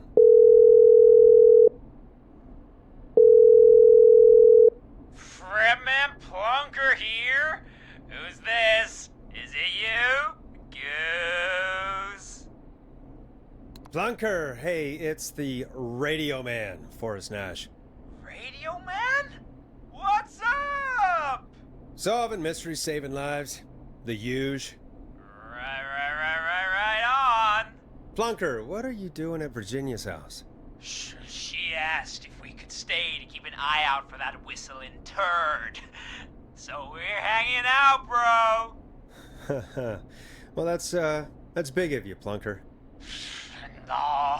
Fretman Plunker here? Who's this? Is it you? Goose? Plunker, hey, it's the radio man, Forrest Nash. Radio man? What's up? Solving mysteries, saving lives. The huge. Right on. Plunker, what are you doing at Virginia's house? She asked if we could stay to keep an eye out for that whistling turd. So we're hanging out, bro. Well, that's big of you, Plunker. No,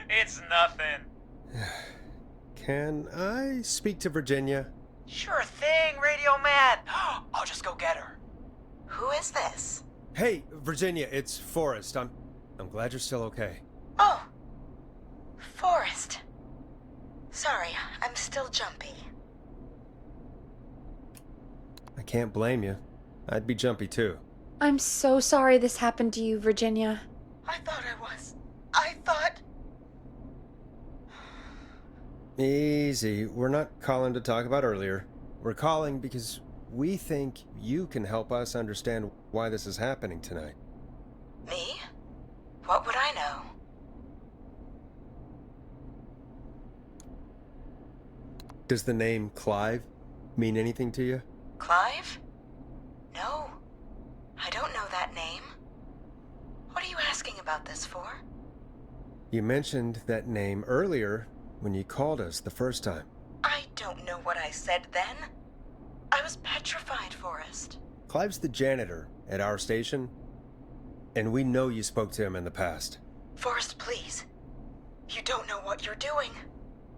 it's nothing. Can I speak to Virginia? Sure thing, radio man. I'll just go get her. Who is this? Hey, Virginia, it's Forrest. I'm glad you're still okay. Oh, Forrest. Sorry, I'm still jumpy. I can't blame you. I'd be jumpy too. I'm so sorry this happened to you, Virginia. I thought I was. I thought... Easy. We're not calling to talk about earlier. We're calling because we think you can help us understand why this is happening tonight. Me? What would I know? Does the name Clive mean anything to you? Clive? No. I don't know that name. What are you asking about this for? You mentioned that name earlier when you called us the first time. I don't know what I said then. I was petrified, Forrest. Clive's the janitor at our station, and we know you spoke to him in the past. Forrest, please. You don't know what you're doing.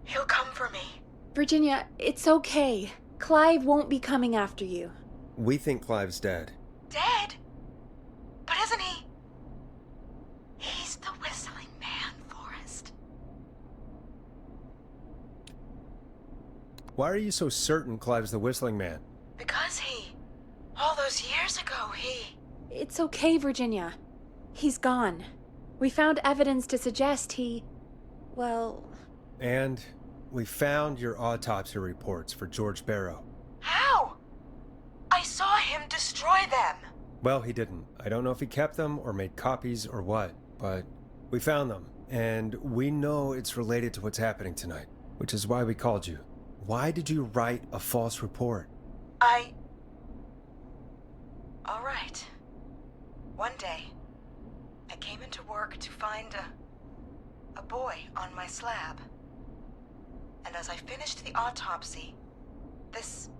He'll come for me. Virginia, it's okay. Clive won't be coming after you. We think Clive's dead. Dead? But isn't he? He's the whistling man, Forrest. Why are you so certain Clive's the whistling man? Because all those years ago, It's okay, Virginia. He's gone. We found evidence to suggest well... And we found your autopsy reports for George Barrow. How? I saw him destroy them. Well, he didn't. I don't know if he kept them or made copies or what, but we found them, and we know it's related to what's happening tonight, which is why we called you. Why did you write a false report? All right. One day, I came into work to find a boy on my slab. And as I finished the autopsy, this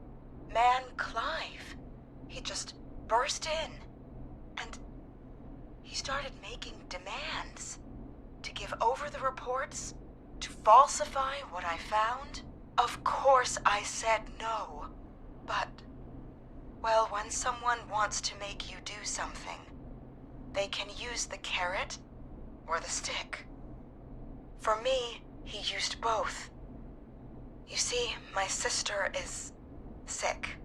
man, Clive, he just burst in. And he started making demands to give over the reports, to falsify what I found. Of course I said no, but, well, when someone wants to make you do something, they can use the carrot or the stick. For me, he used both. You see, my sister is sick.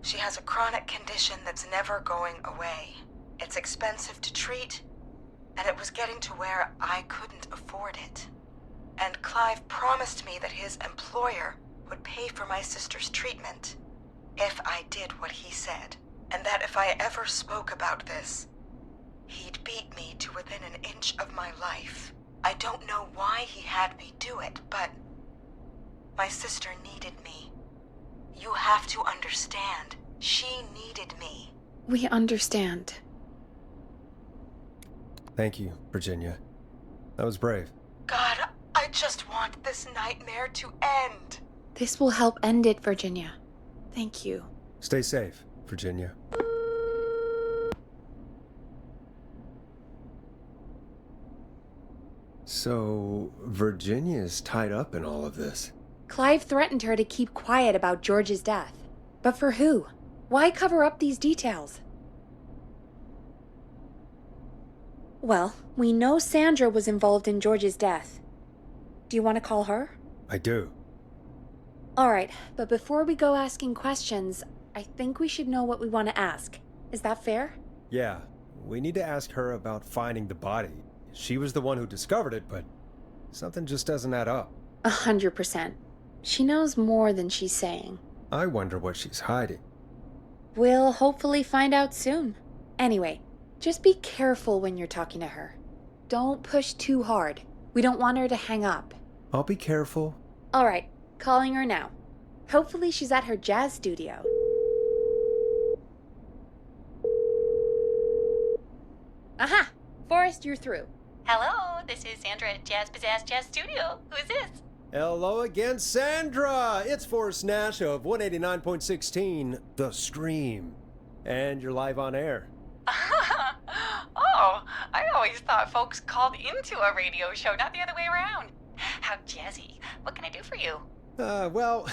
She has a chronic condition that's never going away. It's expensive to treat, and it was getting to where I couldn't afford it. And Clive promised me that his employer would pay for my sister's treatment if I did what he said, and that if I ever spoke about this, he'd beat me to within an inch of my life. I don't know why he had me do it, but my sister needed me. You have to understand, she needed me. We understand. Thank you, Virginia. That was brave. God, I just want this nightmare to end. This will help end it, Virginia. Thank you. Stay safe, Virginia. So, Virginia's tied up in all of this. Clive threatened her to keep quiet about George's death. But for who? Why cover up these details? Well, we know Sandra was involved in George's death. Do you want to call her? I do. All right, but before we go asking questions, I think we should know what we want to ask. Is that fair? Yeah, we need to ask her about finding the body. She was the one who discovered it, but something just doesn't add up. 100%. She knows more than she's saying. I wonder what she's hiding. We'll hopefully find out soon. Anyway, just be careful when you're talking to her. Don't push too hard. We don't want her to hang up. I'll be careful. All right, calling her now. Hopefully she's at her jazz studio. Aha! Forrest, you're through. Hello, this is Sandra at Jazz Pizzazz Jazz Studio. Who is this? Hello again, Sandra! It's Forrest Nash of 189.16, The Stream. And you're live on air. Oh, I always thought folks called into a radio show, not the other way around. How jazzy. What can I do for you? Well,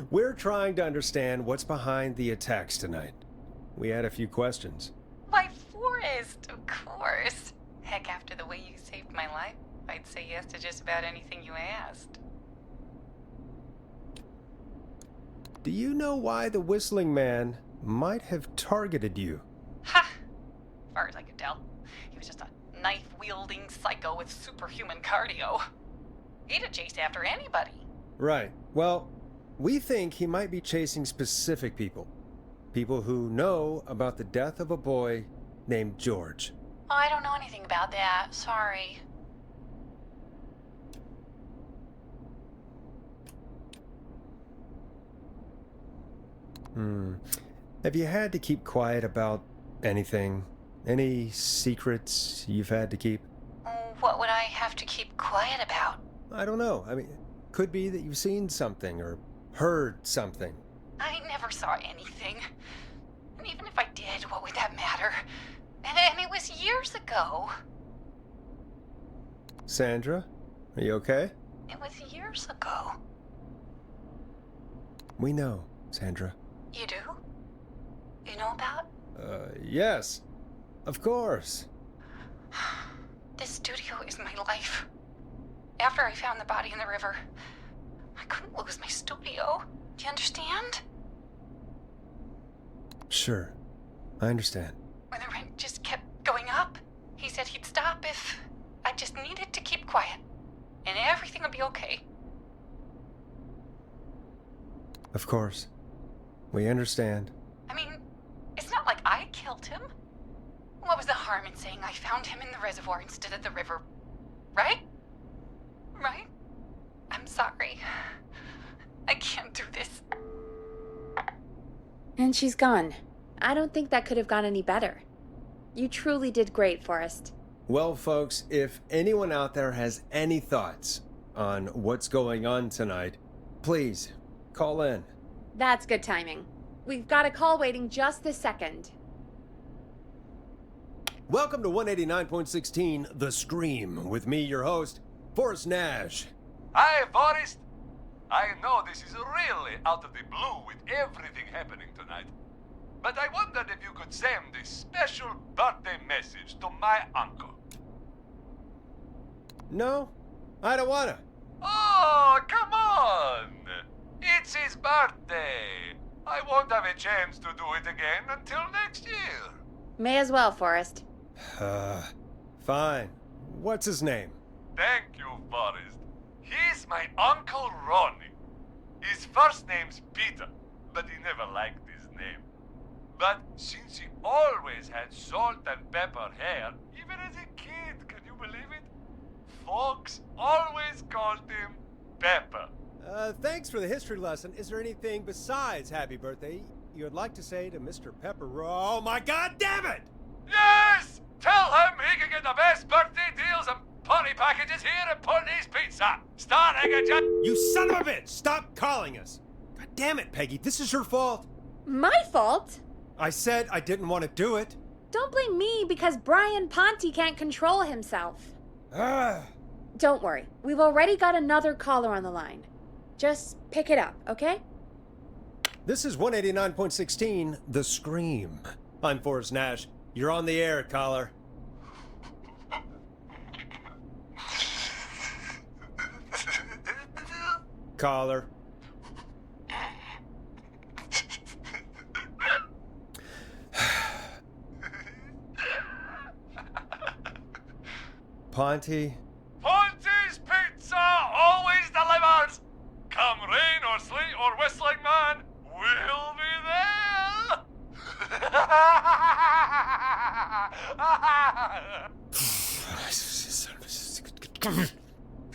we're trying to understand what's behind the attacks tonight. We had a few questions. Why, Forrest, of course. Heck, after the way you saved my life, I'd say yes to just about anything you asked. Do you know why the Whistling Man might have targeted you? Ha! As far as I could tell, he was just a knife-wielding psycho with superhuman cardio. He'd have chased after anybody. Right. Well, we think he might be chasing specific people. People who know about the death of a boy named George. Oh, I don't know anything about that. Sorry. Have you had to keep quiet about anything? Any secrets you've had to keep? What would I have to keep quiet about? I don't know. I mean, could be that you've seen something or heard something. I never saw anything. And even if I did, what would that matter? And it was years ago. Sandra, are you okay? It was years ago. We know, Sandra. You do? You know about? Yes. Of course. This studio is my life. After I found the body in the river, I couldn't lose my studio. Do you understand? Sure. I understand. When the rent just kept going up, he said he'd stop if I just needed to keep quiet. And everything would be okay. Of course. We understand. I mean, it's not like I killed him. What was the harm in saying I found him in the reservoir instead of the river? Right? Right? I'm sorry. I can't do this. And she's gone. I don't think that could have gone any better. You truly did great, Forrest. Well, folks, if anyone out there has any thoughts on what's going on tonight, please call in. That's good timing. We've got a call waiting just this second. Welcome to 189.16 The Scream, with me, your host, Forrest Nash. Hi, Forrest. I know this is really out of the blue with everything happening tonight, but I wondered if you could send a special birthday message to my uncle. No, I don't wanna. Oh, come on! It's his birthday. I won't have a chance to do it again until next year. May as well, Forrest. Fine. What's his name? Thank you, Forrest. He's my Uncle Ronnie. His first name's Peter, but he never liked his name. But since he always had salt and pepper hair, even as a kid, can you believe it? Folks always called him Pepper. Thanks for the history lesson. Is there anything besides happy birthday you would like to say to Mr. Pepper? Oh my god damn it! Yes! Tell him he can get the best birthday deals and party packages here at Putney's Pizza. Starting at You son of a bitch! Stop calling us! God damn it, Peggy, this is your fault. My fault? I said I didn't want to do it. Don't blame me because Brian Ponte can't control himself. Don't worry, we've already got another caller on the line. Just pick it up, okay? This is 189.16 The Scream. I'm Forrest Nash. You're on the air, caller. Caller. Ponte. Ponte's Pizza always delivers. Come rain or sleet or whistling man, we'll be there.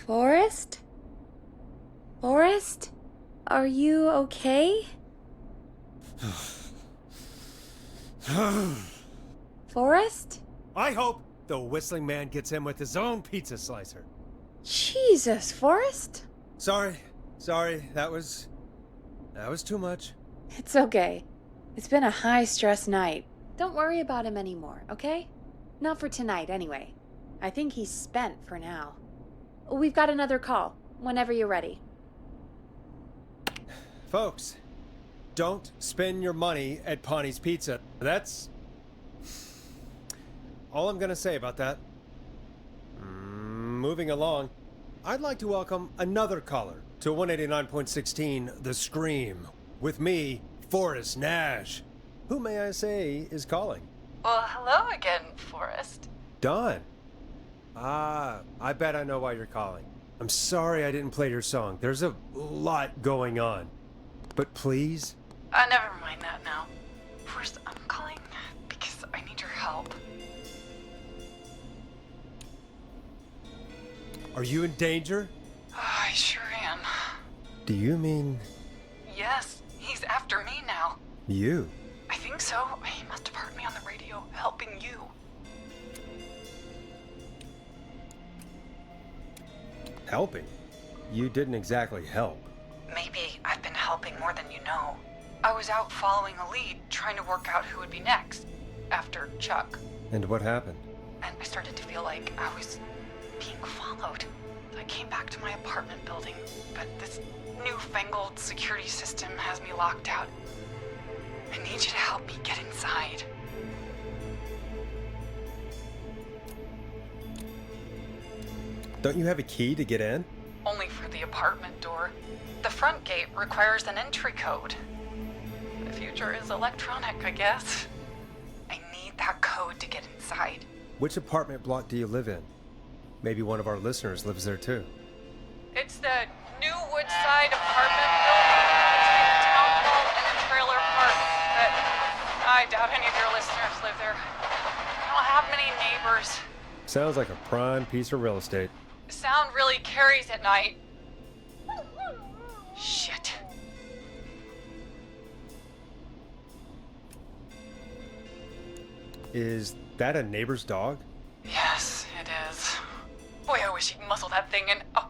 Forrest? Forrest? Are you okay? Forrest? I hope the whistling man gets him with his own pizza slicer. Jesus, Forrest? Sorry, that was too much. It's okay. It's been a high-stress night. Don't worry about him anymore, okay? Not for tonight, anyway. I think he's spent for now. We've got another call, whenever you're ready. Folks, don't spend your money at Ponte's Pizza. That's all I'm gonna say about that. Moving along, I'd like to welcome another caller to 189.16 The Scream, with me, Forrest Nash. Who, may I say, is calling? Well, hello again, Forrest. Dawn. I bet I know why you're calling. I'm sorry I didn't play your song. There's a lot going on. But please? Never mind that now. First, I'm calling because I need your help. Are you in danger? I sure am. Do you mean... Yes, he's after me now. you? I think so. He must have heard me on the radio helping you. Helping? you didn't exactly help. Maybe I've been helping more than you know. I was out following a lead, trying to work out who would be next, after Chuck. And what happened? And I started to feel like I was being followed. I came back to my apartment building, but this newfangled security system has me locked out. I need you to help me get inside. Don't you have a key to get in? Only for the apartment door. The front gate requires an entry code. The future is electronic, I guess. I need that code to get inside. Which apartment block do you live in? Maybe one of our listeners lives there too. It's the new Woodside apartment building between the town hall and the trailer park. But I doubt any of your listeners live there. I don't have many neighbors. Sounds like a prime piece of real estate. Sound really carries at night. Shit. Is that a neighbor's dog? Yes, it is. Boy, I wish he'd muzzle that thing and... Oh.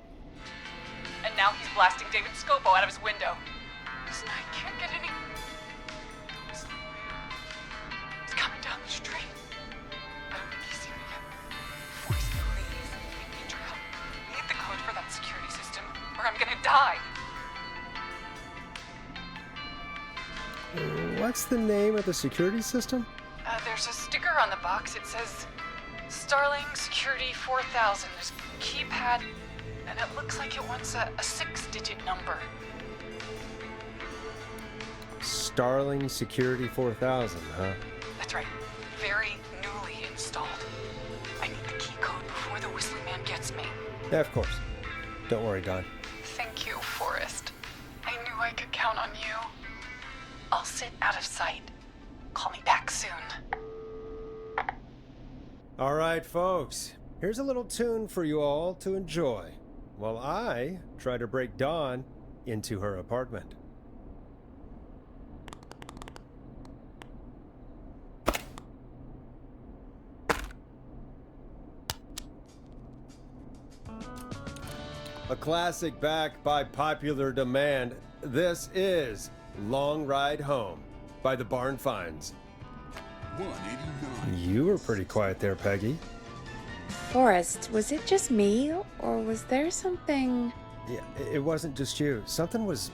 And now he's blasting David Scopo out of his window. This night can't get any... He's coming down the street. I don't think he's hearing it. Voice, please. I need your help. I need the code for that security system, or I'm gonna die. What's the name of the security system? There's a sticker on the box. It says Starling Security 4000. There's a keypad, and it looks like it wants a 6-digit number. Starling Security 4000, huh? That's right. Very newly installed. I need the key code before the whistling man gets me. Yeah, of course. Don't worry, Don. Thank you, Forrest. I knew I could count on you. I'll sit out of sight. Call me back soon. All right, folks. Here's a little tune for you all to enjoy while I try to break Dawn into her apartment. A classic back by popular demand. This is Long Ride Home by the Barn Finds. 189. You were pretty quiet there, Peggy. Forrest, was it just me, or was there something... Yeah, it wasn't just you. Something was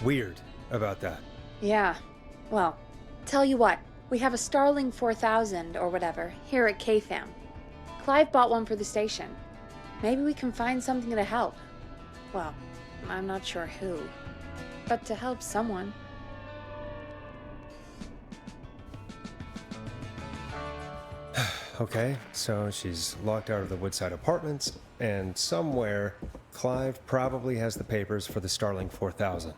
weird about that. Yeah. Well, tell you what, we have a Starling 4000 or whatever here at KFAM. Clive bought one for the station. Maybe we can find something to help. Well, I'm not sure who, but to help someone. Okay, so she's locked out of the Woodside Apartments, and somewhere Clive probably has the papers for the Starling 4000.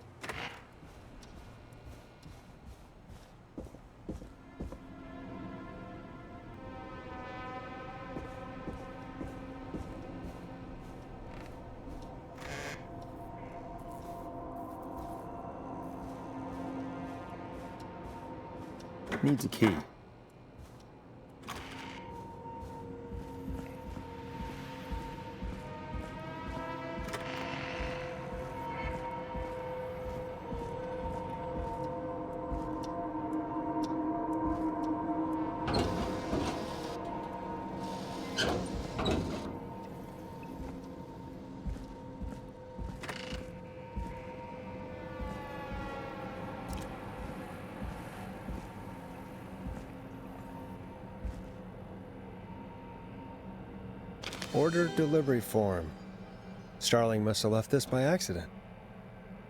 Needs a key. Order delivery form. Starling must have left this by accident.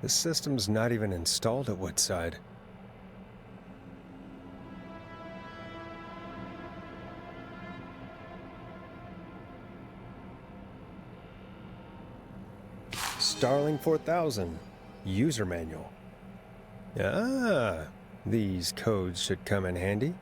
The system's not even installed at Woodside. Starling 4000. User manual. Ah, these codes should come in handy.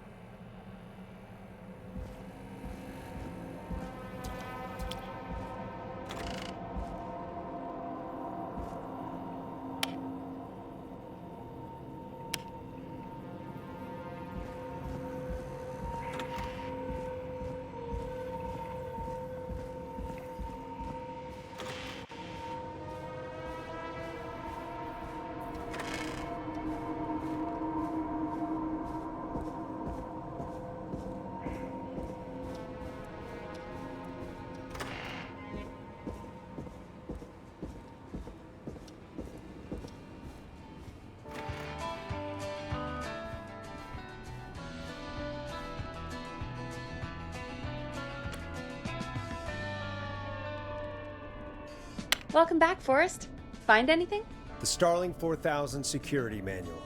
Welcome back, Forrest. Find anything? The Starling 4000 security manual.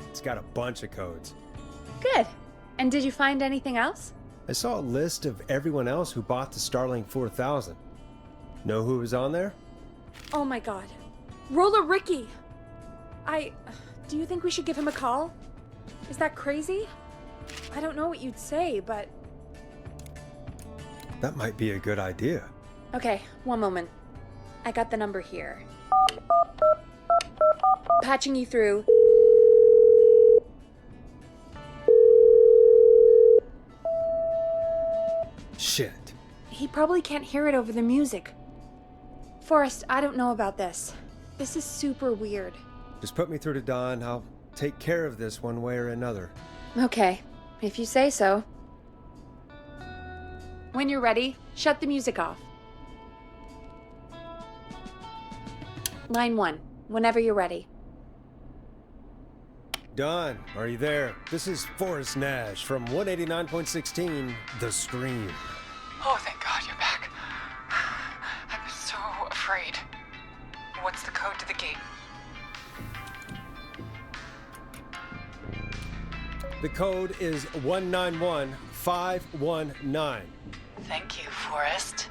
It's got a bunch of codes. Good. And did you find anything else? I saw a list of everyone else who bought the Starling 4000. Know who was on there? Oh my god. Roller Ricky! Do you think we should give him a call? Is that crazy? I don't know what you'd say, but... That might be a good idea. Okay, one moment. I got the number here. Patching you through. Shit. He probably can't hear it over the music. Forrest, I don't know about this. This is super weird. Just put me through to Don. I'll take care of this one way or another. Okay, if you say so. When you're ready, shut the music off. Line 1, whenever you're ready. Don, are you there? This is Forrest Nash from 189.16, The Scream. Oh, thank God you're back. I'm so afraid. What's the code to the gate? The code is 191519. Thank you, Forrest.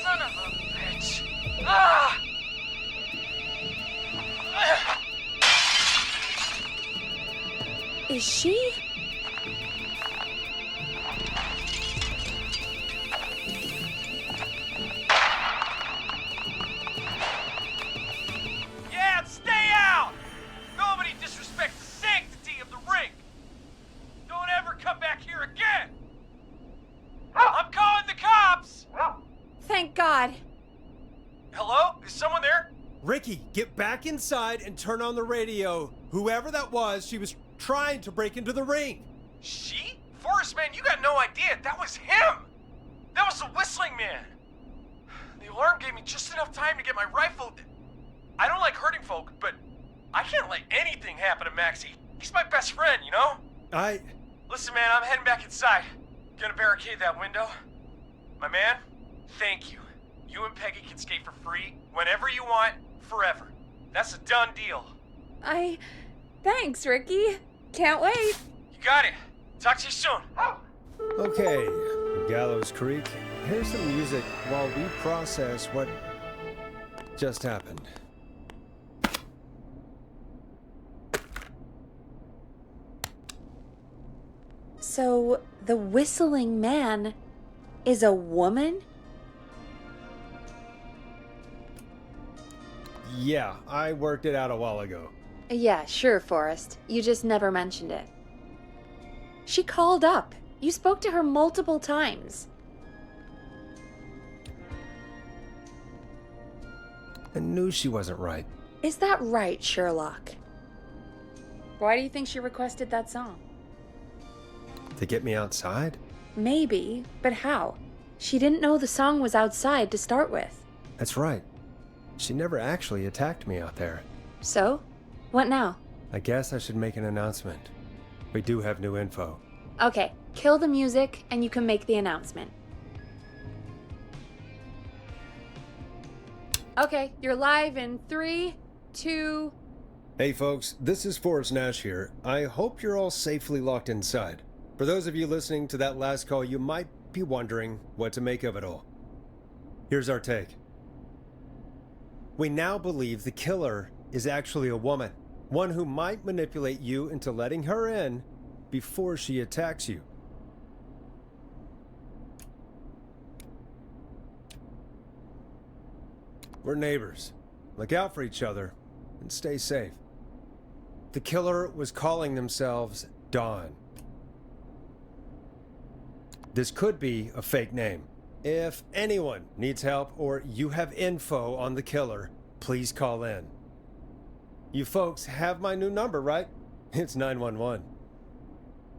Son of a bitch. Ah! Is she? Yeah, stay out! Nobody disrespects the sanctity of the ring! Don't ever come back here again! I'm calling the cops! Thank God. Hello? Is someone there? Ricky, get back inside and turn on the radio. Whoever that was, she was trying to break into the ring. She? Forrest, man, you got no idea. That was him! That was the whistling man! The alarm gave me just enough time to get my rifle. I don't like hurting folk, but I can't let anything happen to Maxie. He's my best friend, you know? Listen, man, I'm heading back inside. Gonna barricade that window. My man, thank you. You and Peggy can skate for free whenever you want, forever. That's a done deal. Thanks, Ricky. Can't wait. You got it. Talk to you soon. Okay, Gallows Creek, here's some music while we process what just happened. So, the whistling man is a woman? Yeah, I worked it out a while ago. Yeah, sure, Forrest. You just never mentioned it. She called up. You spoke to her multiple times. I knew she wasn't right. Is that right, Sherlock? Why do you think she requested that song? To get me outside? Maybe, but how? She didn't know the song was outside to start with. That's right. She never actually attacked me out there. So? What now? I guess I should make an announcement. We do have new info. Okay, kill the music and you can make the announcement. Okay, you're live in 3, 2... Hey folks, this is Forrest Nash here. I hope you're all safely locked inside. For those of you listening to that last call, you might be wondering what to make of it all. Here's our take. We now believe the killer is actually a woman. One who might manipulate you into letting her in before she attacks you. We're neighbors. Look out for each other and stay safe. The killer was calling themselves Dawn. This could be a fake name. If anyone needs help or you have info on the killer, please call in. You folks have my new number, right? It's 911.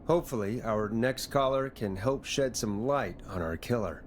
Hopefully, our next caller can help shed some light on our killer.